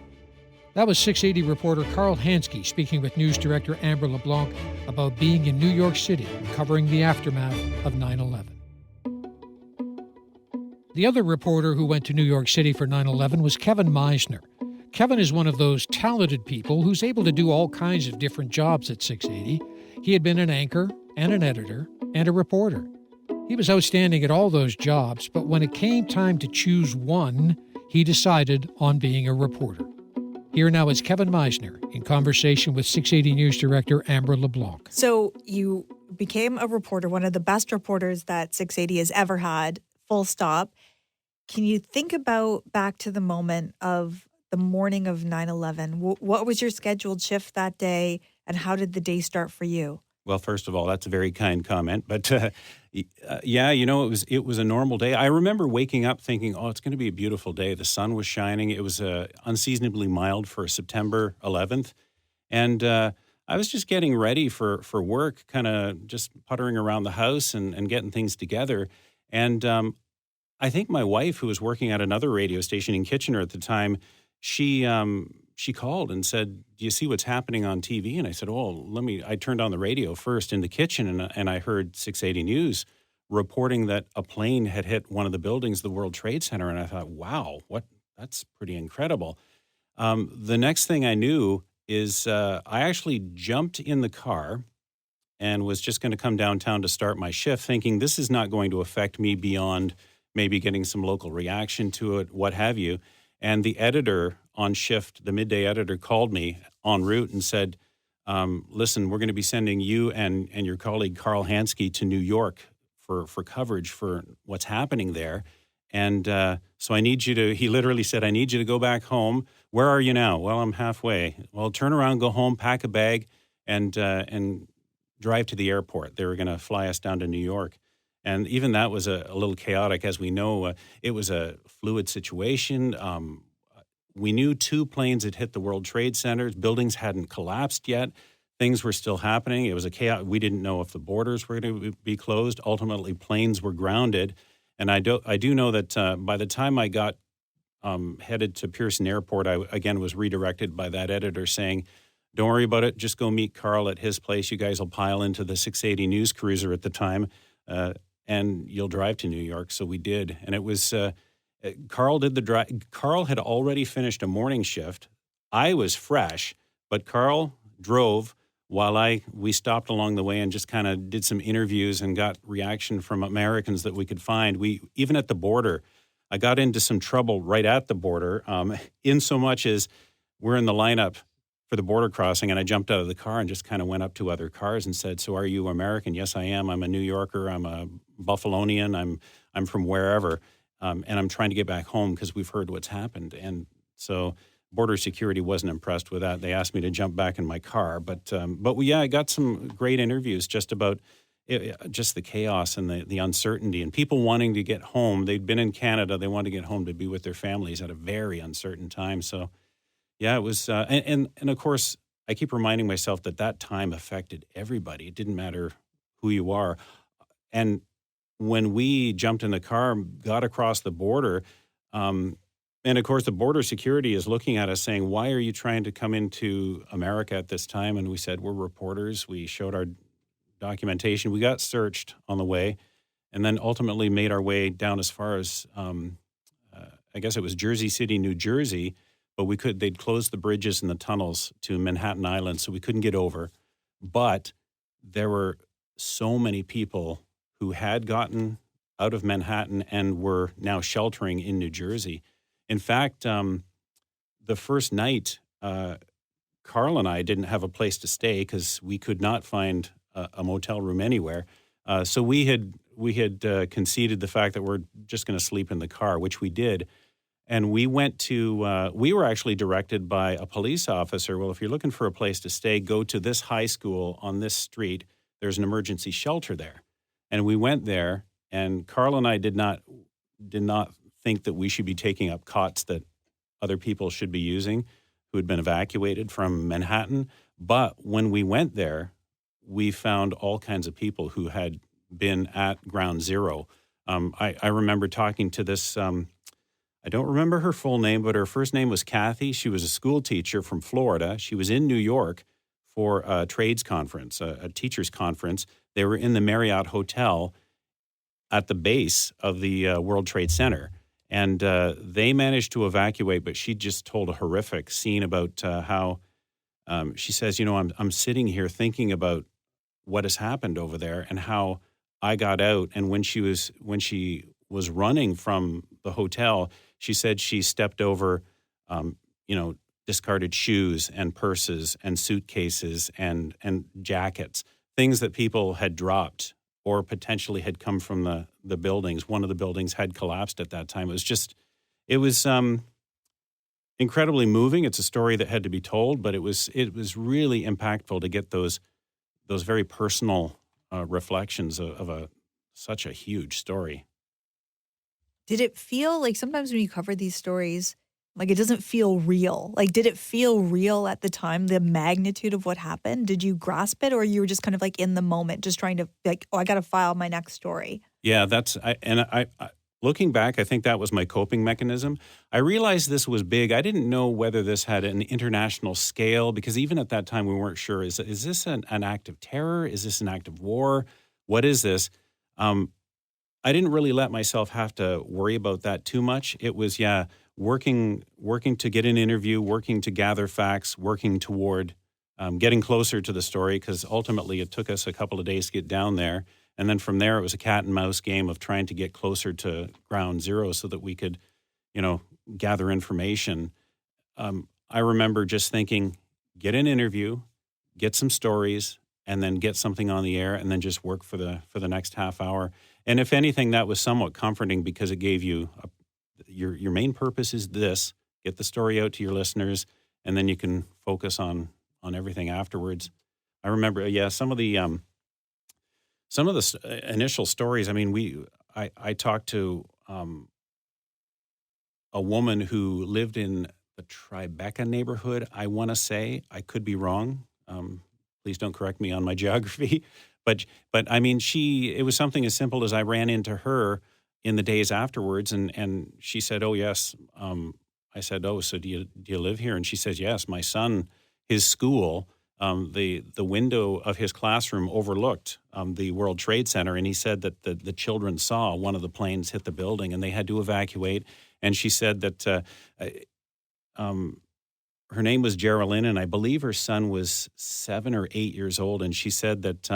That was 680 reporter Carl Hansky speaking with news director Amber LeBlanc about being in New York City and covering the aftermath of 9/11. The other reporter who went to New York City for 9/11 was Kevin Meisner. Kevin is one of those talented people who's able to do all kinds of different jobs at 680. He had been an anchor and an editor and a reporter. He was outstanding at all those jobs, but when it came time to choose one, he decided on being a reporter. Here now is Kevin Meisner in conversation with 680 News director Amber LeBlanc. So you became a reporter, one of the best reporters that 680 has ever had, full stop. Can you think about back to the moment of the morning of 9/11? What was your scheduled shift that day, and how did the day start for you? Well, first of all, that's a very kind comment. But it was a normal day. I remember waking up thinking, oh, it's going to be a beautiful day. The sun was shining. It was unseasonably mild for September 11th. And I was just getting ready for work, kind of just puttering around the house and getting things together. And I think my wife, who was working at another radio station in Kitchener at the time, she called and said, do you see what's happening on TV? And I said, I turned on the radio first in the kitchen, and I heard 680 News reporting that a plane had hit one of the buildings, the World Trade Center. And I thought, wow, that's pretty incredible. The next thing I knew is I actually jumped in the car and was just going to come downtown to start my shift, thinking this is not going to affect me beyond maybe getting some local reaction to it, what have you. And the editor on shift, the midday editor, called me en route and said, listen, we're going to be sending you and your colleague Carl Hansky to New York for coverage for what's happening there. And so I need you to, he literally said, I need you to go back home. Where are you now? Well, I'm halfway. Well, turn around, go home, pack a bag, and drive to the airport. They were going to fly us down to New York. And even that was a little chaotic. As we know, it was a fluid situation. We knew 2 planes had hit the World Trade Center. Buildings hadn't collapsed yet. Things were still happening. It was a chaos. We didn't know if the borders were going to be closed. Ultimately, planes were grounded. And I do know that by the time I got headed to Pearson Airport, I again was redirected by that editor saying, don't worry about it. Just go meet Carl at his place. You guys will pile into the 680 News Cruiser at the time. And you'll drive to New York. So we did. And it was Carl did the drive. Carl had already finished a morning shift. I was fresh, but Carl drove while we stopped along the way and just kind of did some interviews and got reaction from Americans that we could find. We even at the border, I got into some trouble right at the border, in so much as we're in the lineup for the border crossing, and I jumped out of the car and just kind of went up to other cars and said, "So are you American?" "Yes, I am. I'm a New Yorker. I'm a Buffalonian. I'm from wherever, and I'm trying to get back home because we've heard what's happened." And so border security wasn't impressed with that. They asked me to jump back in my car, but I got some great interviews just about just the chaos and the uncertainty and people wanting to get home. They'd been in Canada. They wanted to get home to be with their families at a very uncertain time. So, yeah, it was, and of course, I keep reminding myself that time affected everybody. It didn't matter who you are. And when we jumped in the car, got across the border, and of course, the border security is looking at us saying, "Why are you trying to come into America at this time?" And we said, "We're reporters." We showed our documentation. We got searched on the way, and then ultimately made our way down as far as, I guess it was Jersey City, New Jersey, but they'd closed the bridges and the tunnels to Manhattan Island, so we couldn't get over. But there were so many people who had gotten out of Manhattan and were now sheltering in New Jersey. In fact, the first night, Carl and I didn't have a place to stay because we could not find a motel room anywhere. So we had conceded the fact that we're just going to sleep in the car, which we did. And we went to, we were actually directed by a police officer. Well, if you're looking for a place to stay, go to this high school on this street. There's an emergency shelter there. And we went there, and Carl and I did not think that we should be taking up cots that other people should be using who had been evacuated from Manhattan. But when we went there, we found all kinds of people who had been at ground zero. I remember talking to this, I don't remember her full name, but her first name was Kathy. She was a school teacher from Florida. She was in New York for a trades conference, a teachers conference. They were in the Marriott Hotel at the base of the World Trade Center. And they managed to evacuate, but she just told a horrific scene about how she says, I'm sitting here thinking about what has happened over there and how I got out. And when she was running from the hotel, she said she stepped over, discarded shoes and purses and suitcases and jackets, things that people had dropped or potentially had come from the buildings. One of the buildings had collapsed at that time. It was incredibly moving. It's a story that had to be told, but it was really impactful to get those very personal reflections of such a huge story. Did it feel like sometimes when you cover these stories, like it doesn't feel real? Like, did it feel real at the time, the magnitude of what happened? Did you grasp it, or you were just kind of like in the moment, just trying to like, I got to file my next story? Yeah, I looking back, I think that was my coping mechanism. I realized this was big. I didn't know whether this had an international scale, because even at that time we weren't sure, is this an act of terror? Is this an act of war? What is this? I didn't really let myself have to worry about that too much. It was, working to get an interview, working to gather facts, working toward getting closer to the story, because ultimately it took us a couple of days to get down there. And then from there, it was a cat and mouse game of trying to get closer to ground zero so that we could, gather information. I remember just thinking, get an interview, get some stories, and then get something on the air, and then just work for the next half hour. And if anything, that was somewhat comforting, because it gave you your main purpose is this: get the story out to your listeners, and then you can focus on everything afterwards. I remember, some of the initial stories. I mean, I talked to a woman who lived in the Tribeca neighborhood. I want to say, I could be wrong. Please don't correct me on my geography. But I mean, it was something as simple as I ran into her in the days afterwards, and she said, "Oh, yes." I said, "Oh, so do you live here?" And she says, "Yes, my son, his school, the window of his classroom overlooked the World Trade Center, and he said that the children saw one of the planes hit the building, and they had to evacuate, And she said that her name was Geraldine, and I believe her son was 7 or 8 years old. And she said that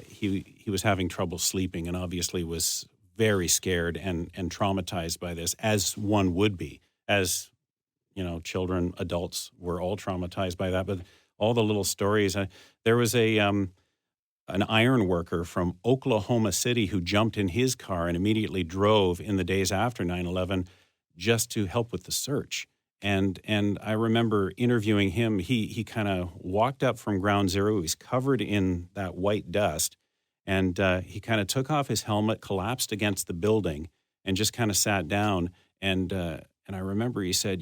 he was having trouble sleeping, and obviously was very scared and traumatized by this, as one would be, as children, adults were all traumatized by that. But all the little stories. There was an iron worker from Oklahoma City who jumped in his car and immediately drove in the days after 9/11 just to help with the search. And I remember interviewing him. He kind of walked up from ground zero. He was covered in that white dust. And he kind of took off his helmet, collapsed against the building, and just kind of sat down. And I remember he said,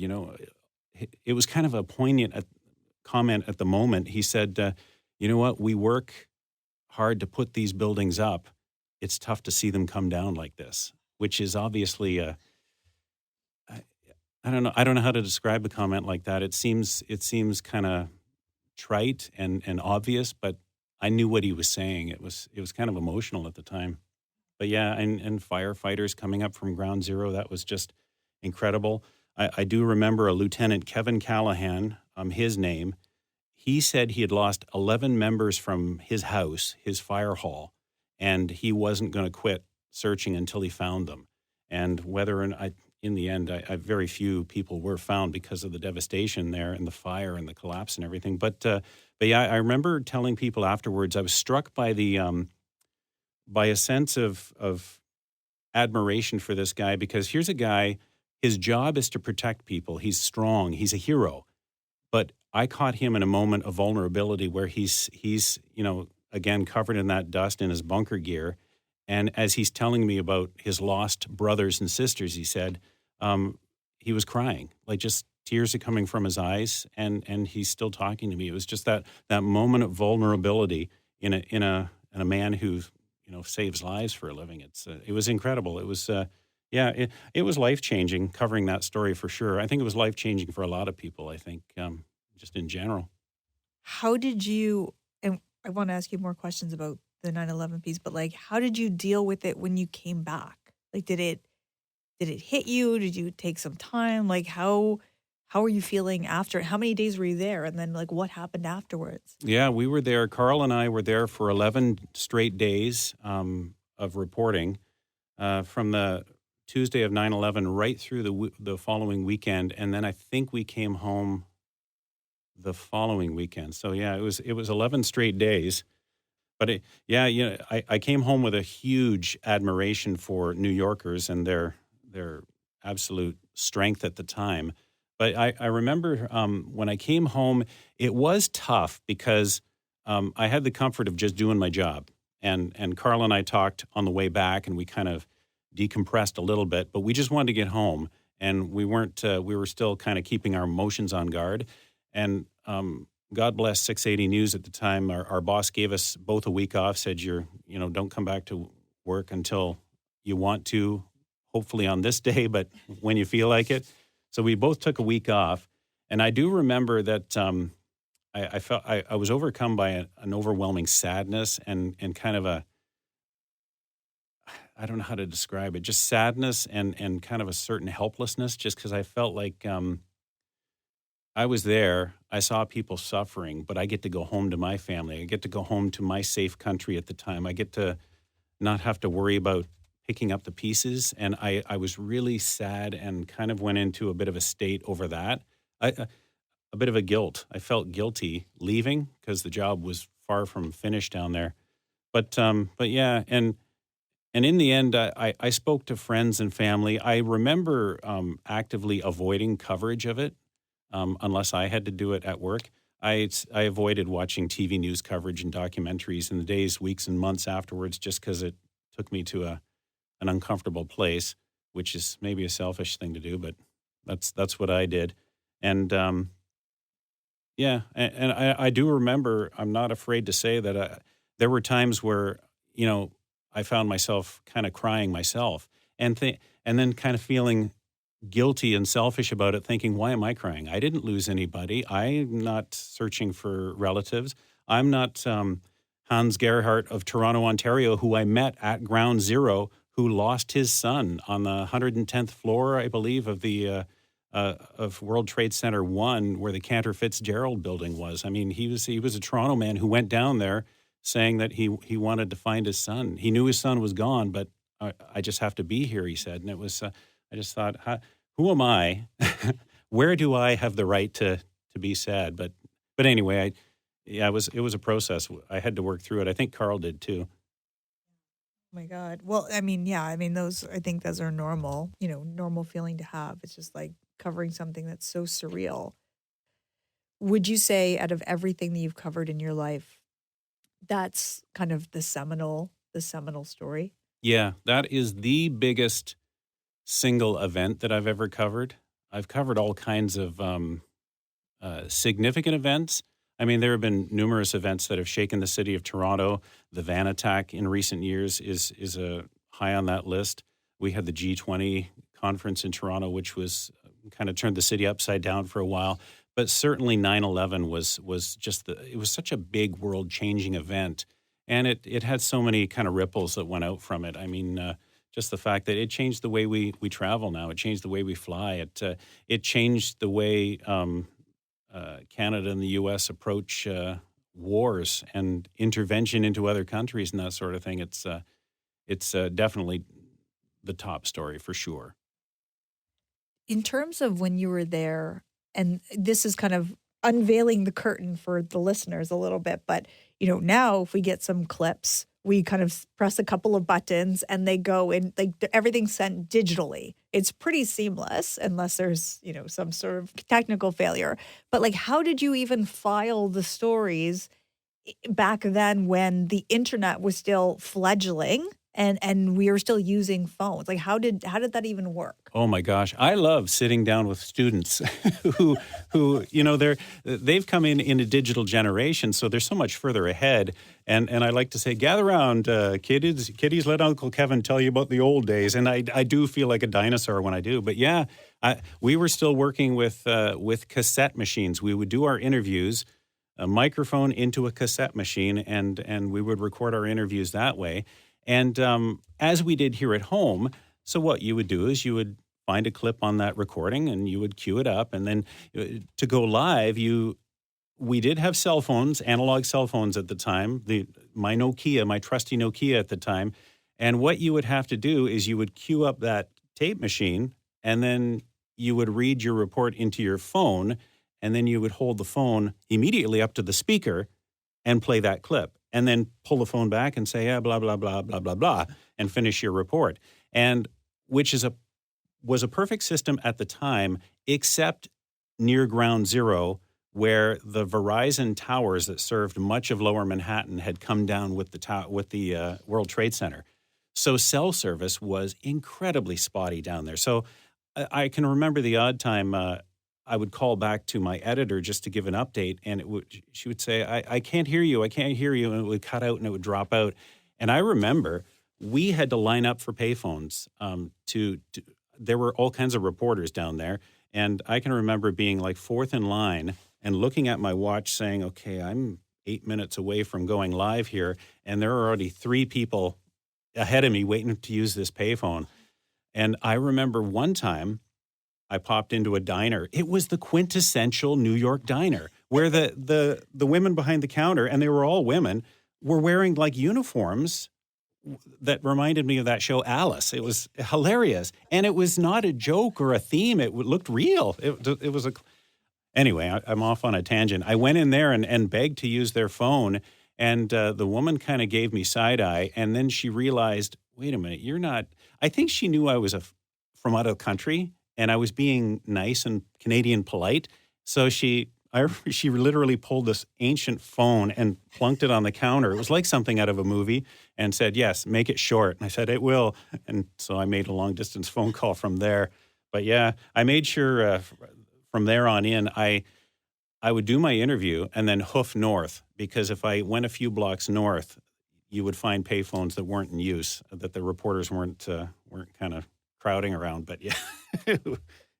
it was kind of a poignant comment at the moment. He said, you know what, we work hard to put these buildings up. It's tough to see them come down like this, which is obviously I don't know how to describe a comment like that. It seems kind of trite and obvious, but I knew what he was saying. It was kind of emotional at the time. But yeah, and firefighters coming up from ground zero, that was just incredible. I do remember a Lieutenant Kevin Callahan, his name. He said he had lost 11 members from his house, his fire hall, and he wasn't going to quit searching until he found them. And in the end, very few people were found because of the devastation there and the fire and the collapse and everything. But yeah, I remember telling people afterwards, I was struck by by a sense of admiration for this guy, because here's a guy, his job is to protect people. He's strong. He's a hero. But I caught him in a moment of vulnerability where he's again, covered in that dust in his bunker gear. And as he's telling me about his lost brothers and sisters, he said, he was crying, like just tears are coming from his eyes, and he's still talking to me. It was just that moment of vulnerability in a man who saves lives for a living. It was incredible. It was it was life-changing covering that story for sure. I think it was life-changing for a lot of people. I think just in general. How did you? And I want to ask you more questions about the 9/11 piece, but how did you deal with it when you came back? Did it hit you? Did you take some time? How were you feeling after? How many days were you there? And then what happened afterwards? Yeah, we were there. Carl and I were there for 11 straight days of reporting from the Tuesday of 9/11 right through the following weekend. And then I think we came home the following weekend. So yeah, it was 11 straight days. But I came home with a huge admiration for New Yorkers and their absolute strength at the time. But I remember when I came home, it was tough because I had the comfort of just doing my job. And Carl and I talked on the way back, and we kind of decompressed a little bit, but we just wanted to get home. And we were still kind of keeping our emotions on guard. And God bless 680 News at the time. Our boss gave us both a week off, said don't come back to work until you want to, hopefully on this day, but when you feel like it. So we both took a week off. And I do remember that I felt I was overcome by an overwhelming sadness and kind of I don't know how to describe it, just sadness and kind of a certain helplessness, just because I felt like I was there, I saw people suffering, but I get to go home to my family. I get to go home to my safe country at the time. I get to not have to worry about picking up the pieces. And I was really sad and kind of went into a bit of a state over that. A bit of a guilt. I felt guilty leaving because the job was far from finished down there. But yeah, and in the end, I spoke to friends and family. I remember actively avoiding coverage of it. Unless I had to do it at work. I avoided watching TV news coverage and documentaries in the days, weeks, and months afterwards just because it took me to an uncomfortable place, which is maybe a selfish thing to do, but that's what I did. And I do remember, I'm not afraid to say that there were times where, I found myself kind of crying myself and then kind of feeling guilty and selfish about it, thinking, why am I crying? I didn't lose anybody. I'm not searching for relatives. I'm not Hans Gerhardt of Toronto, Ontario, who I met at Ground Zero, who lost his son on the 110th floor, I believe, of the of World Trade Center 1, where the Cantor Fitzgerald building was. I mean, he was a Toronto man who went down there saying that he wanted to find his son. He knew his son was gone, but I just have to be here, he said. And it was, I just thought, who am I? Where do I have the right to be sad? But anyway, it was a process. I had to work through it. I think Carl did too. Oh my God. Well, I mean, yeah, I think those are normal, normal feeling to have. It's just like covering something that's so surreal. Would you say out of everything that you've covered in your life, that's kind of the seminal story? Yeah, that is the biggest single event that I've ever covered. I've covered all kinds of significant events. I mean, there have been numerous events that have shaken the city of Toronto. The van attack in recent years is a high on that list. We had the G20 conference in Toronto, which was kind of turned the city upside down for a while. But certainly 9/11 was just it was such a big world-changing event. And it had so many kind of ripples that went out from it. I mean, just the fact that it changed the way we travel now. It changed the way we fly. It changed the way Canada and the U.S. approach wars and intervention into other countries and that sort of thing. It's definitely the top story for sure. In terms of when you were there, and this is kind of unveiling the curtain for the listeners a little bit, but now if we get some clips, we kind of press a couple of buttons and they go in, like everything's sent digitally. It's pretty seamless unless there's, some sort of technical failure. But like, how did you even file the stories back then when the internet was still fledgling and we were still using phones? Like, how did that even work? Oh my gosh, I love sitting down with students who they've come in a digital generation, so they're so much further ahead. And I like to say, gather around, kiddies, let Uncle Kevin tell you about the old days. And I do feel like a dinosaur when I do. But yeah, we were still working with cassette machines. We would do our interviews, a microphone into a cassette machine, and we would record our interviews that way. And as we did here at home, so what you would do is you would find a clip on that recording and you would cue it up. And then to go live, we did have cell phones, analog cell phones at the time, my trusty Nokia at the time. And what you would have to do is you would cue up that tape machine and then you would read your report into your phone and then you would hold the phone immediately up to the speaker and play that clip. And then pull the phone back and say, blah, blah, blah, blah, blah, blah, and finish your report. And which was a perfect system at the time, except near Ground Zero, where the Verizon towers that served much of Lower Manhattan had come down with the World Trade Center. So cell service was incredibly spotty down there. So I can remember the odd time I would call back to my editor just to give an update, and she would say, I can't hear you, and it would cut out and it would drop out. And I remember we had to line up for payphones. There were all kinds of reporters down there, and I can remember being like fourth in line and looking at my watch saying, okay, I'm 8 minutes away from going live here, and there are already 3 people ahead of me waiting to use this payphone. And I remember one time I popped into a diner. It was the quintessential New York diner where the women behind the counter, and they were all women, were wearing like uniforms that reminded me of that show Alice. It was hilarious. And it was not a joke or a theme. It looked real. It was Anyway, I'm off on a tangent. I went in there and begged to use their phone, and the woman kind of gave me side eye, and then she realized, wait a minute, you're not. I think she knew I was from out of the country, and I was being nice and Canadian polite. So she literally pulled this ancient phone and plunked it on the counter. It was like something out of a movie, and said, yes, make it short. And I said, it will. And so I made a long distance phone call from there. But yeah, I made sure from there on in, I would do my interview and then hoof north, because if I went a few blocks north, you would find payphones that weren't in use, that the reporters weren't kind of crowding around. But yeah, it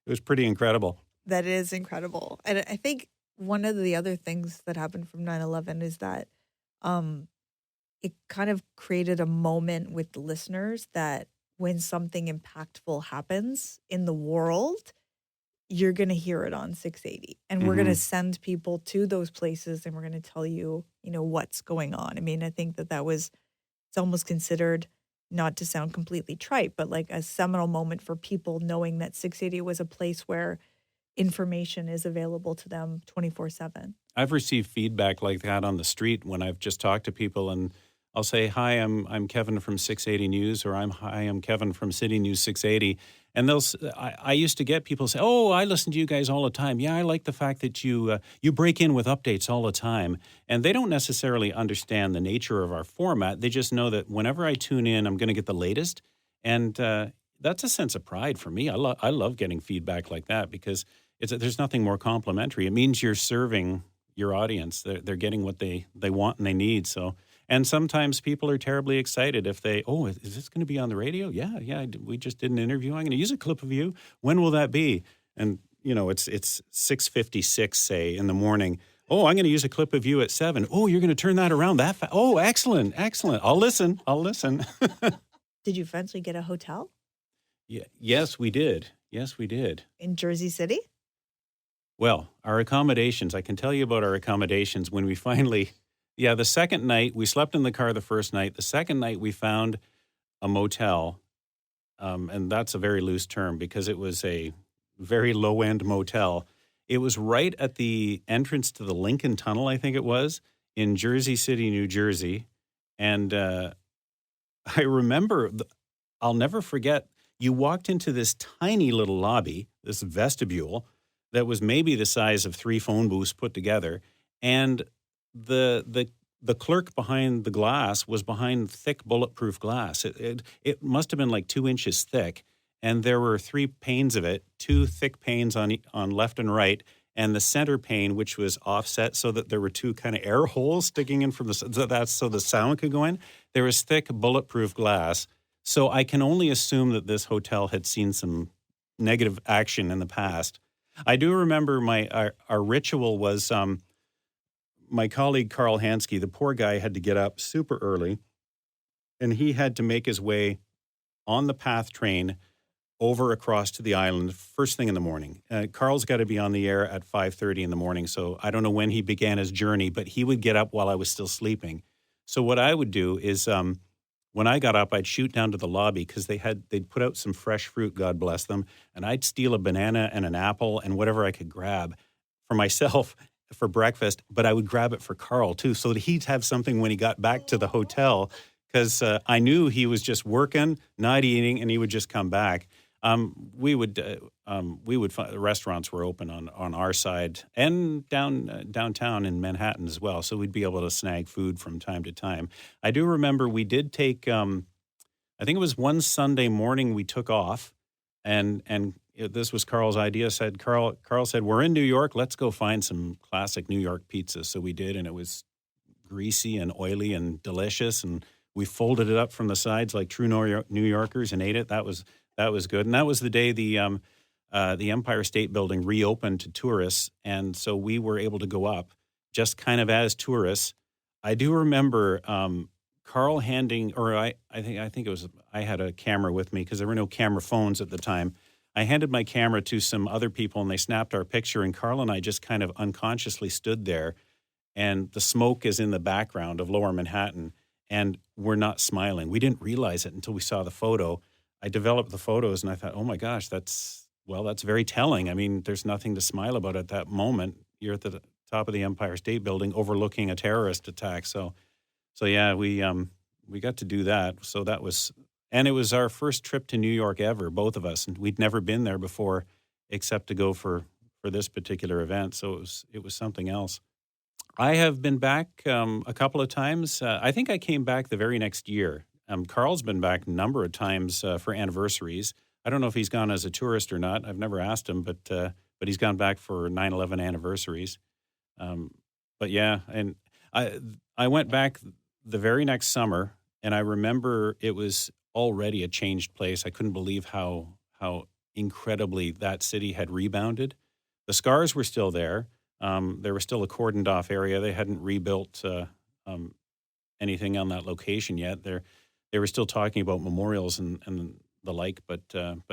was pretty incredible. That is incredible. And I think one of the other things that happened from 9/11 is that it kind of created a moment with the listeners that when something impactful happens in the world, you're going to hear it on 680. And we're going to send people to those places and we're going to tell you, what's going on. I mean, I think it's almost considered, not to sound completely trite, but like a seminal moment for people knowing that 680 was a place where information is available to them 24/7. I've received feedback like that on the street when I've just talked to people, and I'll say, "Hi, I'm Kevin from 680 News," or I'm Kevin from CityNews 680," and I used to get people say, "Oh, I listen to you guys all the time. Yeah, I like the fact that you break in with updates all the time," and they don't necessarily understand the nature of our format. They just know that whenever I tune in, I'm going to get the latest, and that's a sense of pride for me. I love getting feedback like that because there's nothing more complimentary. It means you're serving your audience. They're getting what they want and they need. So, and sometimes people are terribly excited if is this going to be on the radio? Yeah. We just did an interview. I'm going to use a clip of you. When will that be? And it's 6:56, say, in the morning. Oh, I'm going to use a clip of you at 7. Oh, you're going to turn that around that fast. Oh, excellent. I'll listen. Did you eventually get a hotel? Yeah. Yes, we did. In Jersey City? Well, our accommodations, I can tell you about our accommodations when we finally, the second night, we slept in the car the first night. The second night we found a motel, and that's a very loose term because it was a very low-end motel. It was right at the entrance to the Lincoln Tunnel, I think it was, in Jersey City, New Jersey. And I remember, I'll never forget, you walked into this tiny little lobby, this vestibule, that was maybe the size of 3 phone booths put together, and the clerk behind the glass was behind thick bulletproof glass. It must have been like 2 inches thick, and there were 3 panes of it, 2 thick panes on left and right, and the center pane, which was offset so that there were 2 kind of air holes sticking in from so the sound could go in. There was thick bulletproof glass, so I can only assume that this hotel had seen some negative action in the past. I do remember our ritual was my colleague Carl Hansky, the poor guy, had to get up super early, and he had to make his way on the PATH train over across to the island first thing in the morning. Carl's got to be on the air at 5:30 in the morning, so I don't know when he began his journey, but he would get up while I was still sleeping. So what I would do is when I got up, I'd shoot down to the lobby because they'd put out some fresh fruit, God bless them, and I'd steal a banana and an apple and whatever I could grab for myself for breakfast, but I would grab it for Carl too, so that he'd have something when he got back to the hotel because I knew he was just working, not eating, and he would just come back. We would find the restaurants were open on our side and downtown in Manhattan as well, so we'd be able to snag food from time to time. I do remember we did take, I think it was one Sunday morning we took off, and this was Carl's idea. Carl said, "We're in New York. Let's go find some classic New York pizza." So we did, and it was greasy and oily and delicious, and we folded it up from the sides like true New Yorkers and ate it. That was good. And that was the day the Empire State Building reopened to tourists. And so we were able to go up just kind of as tourists. I do remember Carl handing, or I think it was, I had a camera with me because there were no camera phones at the time. I handed my camera to some other people and they snapped our picture. And Carl and I just kind of unconsciously stood there. And the smoke is in the background of Lower Manhattan. And we're not smiling. We didn't realize it until we saw the photo. I developed the photos and I thought, oh my gosh, that's very telling. I mean, there's nothing to smile about at that moment. You're at the top of the Empire State Building overlooking a terrorist attack. So yeah, we got to do that. So that was, and it was our first trip to New York ever, both of us. And we'd never been there before except to go for this particular event. So it was something else. I have been back a couple of times. I think I came back the very next year. Carl's been back a number of times for anniversaries. I don't know if he's gone as a tourist or not. I've never asked him, but he's gone back for 9/11 anniversaries. But yeah, and I went back the very next summer, and I remember it was already a changed place. I couldn't believe how incredibly that city had rebounded. The scars were still there. There was still a cordoned off area. They hadn't rebuilt anything on that location yet. they were still talking about memorials and the like. But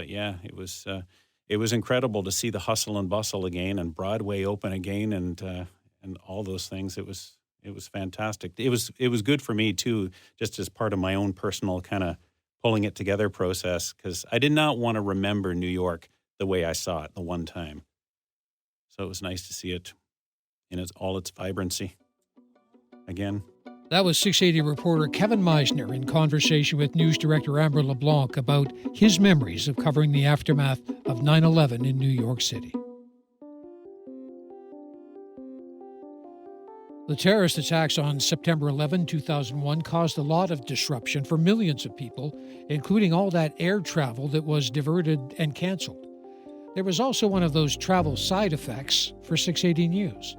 yeah, it was incredible to see the hustle and bustle again, and Broadway open again, and all those things. It was fantastic. It was good for me too, just as part of my own personal kind of pulling it together process, because I did not want to remember New York the way I saw it the one time. So it was nice to see it in all its vibrancy again. That was 680 reporter Kevin Meisner in conversation with news director Amber LeBlanc about his memories of covering the aftermath of 9/11 in New York City. The terrorist attacks on September 11, 2001 caused a lot of disruption for millions of people, including all that air travel that was diverted and canceled. There was also one of those travel side effects for 680 News.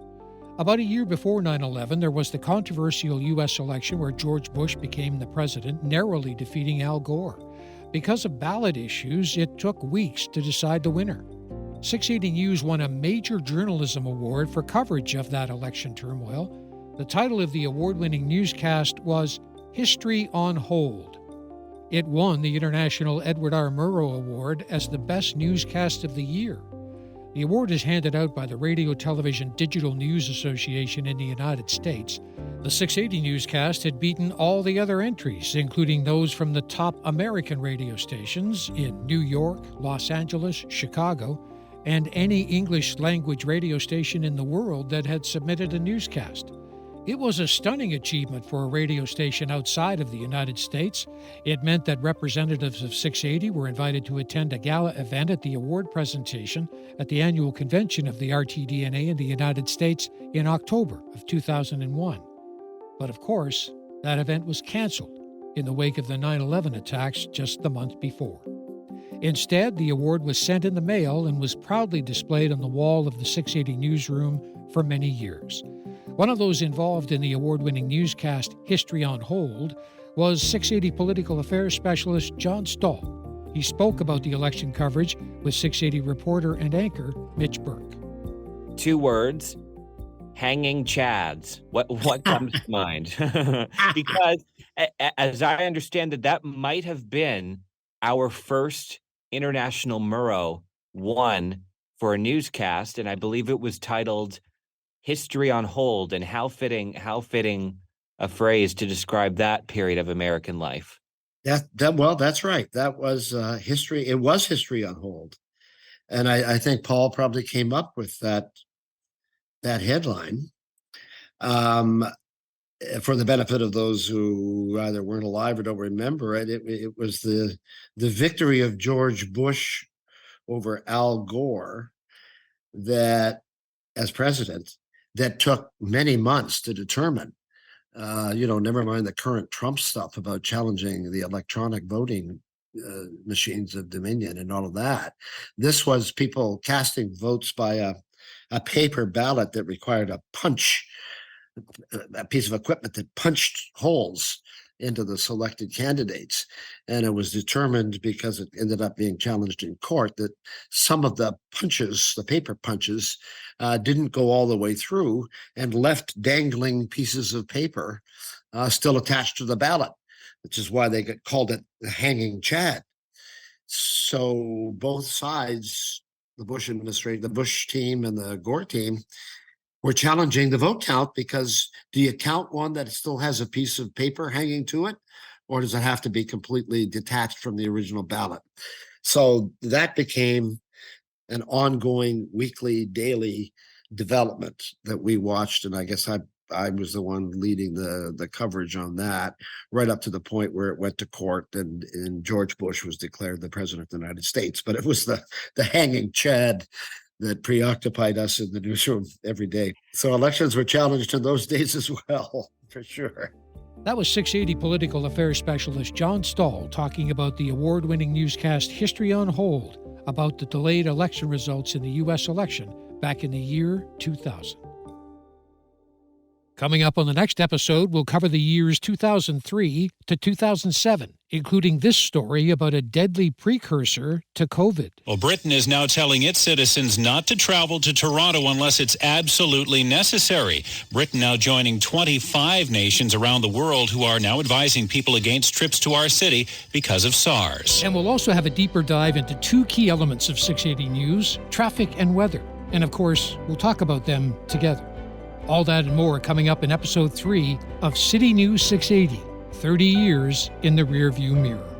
About a year before 9/11, there was the controversial U.S. election where George Bush became the president, narrowly defeating Al Gore. Because of ballot issues, it took weeks to decide the winner. 680 News won a major journalism award for coverage of that election turmoil. The title of the award-winning newscast was History on Hold. It won the International Edward R. Murrow Award as the Best Newscast of the Year. The award is handed out by the Radio Television Digital News Association in the United States. The 680 newscast had beaten all the other entries, including those from the top American radio stations in New York, Los Angeles, Chicago, and any English-language radio station in the world that had submitted a newscast. It was a stunning achievement for a radio station outside of the United States. It meant that representatives of 680 were invited to attend a gala event at the award presentation at the annual convention of the RTDNA in the United States in October of 2001. But of course, that event was canceled in the wake of the 9/11 attacks just the month before. Instead, the award was sent in the mail and was proudly displayed on the wall of the 680 newsroom for many years. One of those involved in the award-winning newscast History on Hold was 680 political affairs specialist John Stahl. He spoke about the election coverage with 680 reporter and anchor Mitch Burke. 2 words, hanging chads. What comes to mind? Because as I understand it, that might have been our first International Murrow won for a newscast, and I believe it was titled History on Hold, and how fitting a phrase to describe that period of American life. That's right. That was history. It was History on Hold. And I think Paul probably came up with that headline for the benefit of those who either weren't alive or don't remember it. It was the victory of George Bush over Al Gore that, as president, that took many months to determine. Never mind the current Trump stuff about challenging the electronic voting machines of Dominion and all of that. This was people casting votes by a paper ballot that required a piece of equipment that punched holes into the selected candidates. And it was determined, because it ended up being challenged in court, that some of the punches, the paper punches, didn't go all the way through and left dangling pieces of paper still attached to the ballot, which is why they called it the hanging chad. So both sides, the Bush administration, the Bush team and the Gore team, were challenging the vote count, because do you count one that still has a piece of paper hanging to it, or does it have to be completely detached from the original ballot? So that became an ongoing weekly, daily development that we watched. And I guess I was the one leading the coverage on that, right up to the point where it went to court and George Bush was declared the president of the United States. But it was the hanging chad that preoccupied us in the newsroom every day. So elections were challenged in those days as well, for sure. That was 680 political affairs specialist John Stahl talking about the award-winning newscast History on Hold, about the delayed election results in the U.S. election back in the year 2000. Coming up on the next episode, we'll cover the years 2003 to 2007 including this story about a deadly precursor to COVID. Well, Britain is now telling its citizens not to travel to Toronto unless it's absolutely necessary. Britain now joining 25 nations around the world who are now advising people against trips to our city because of SARS. And we'll also have a deeper dive into two key elements of 680 News, traffic and weather. And of course, we'll talk about them together. All that and more coming up in episode 3 of City News 680, 30 years in the rearview mirror.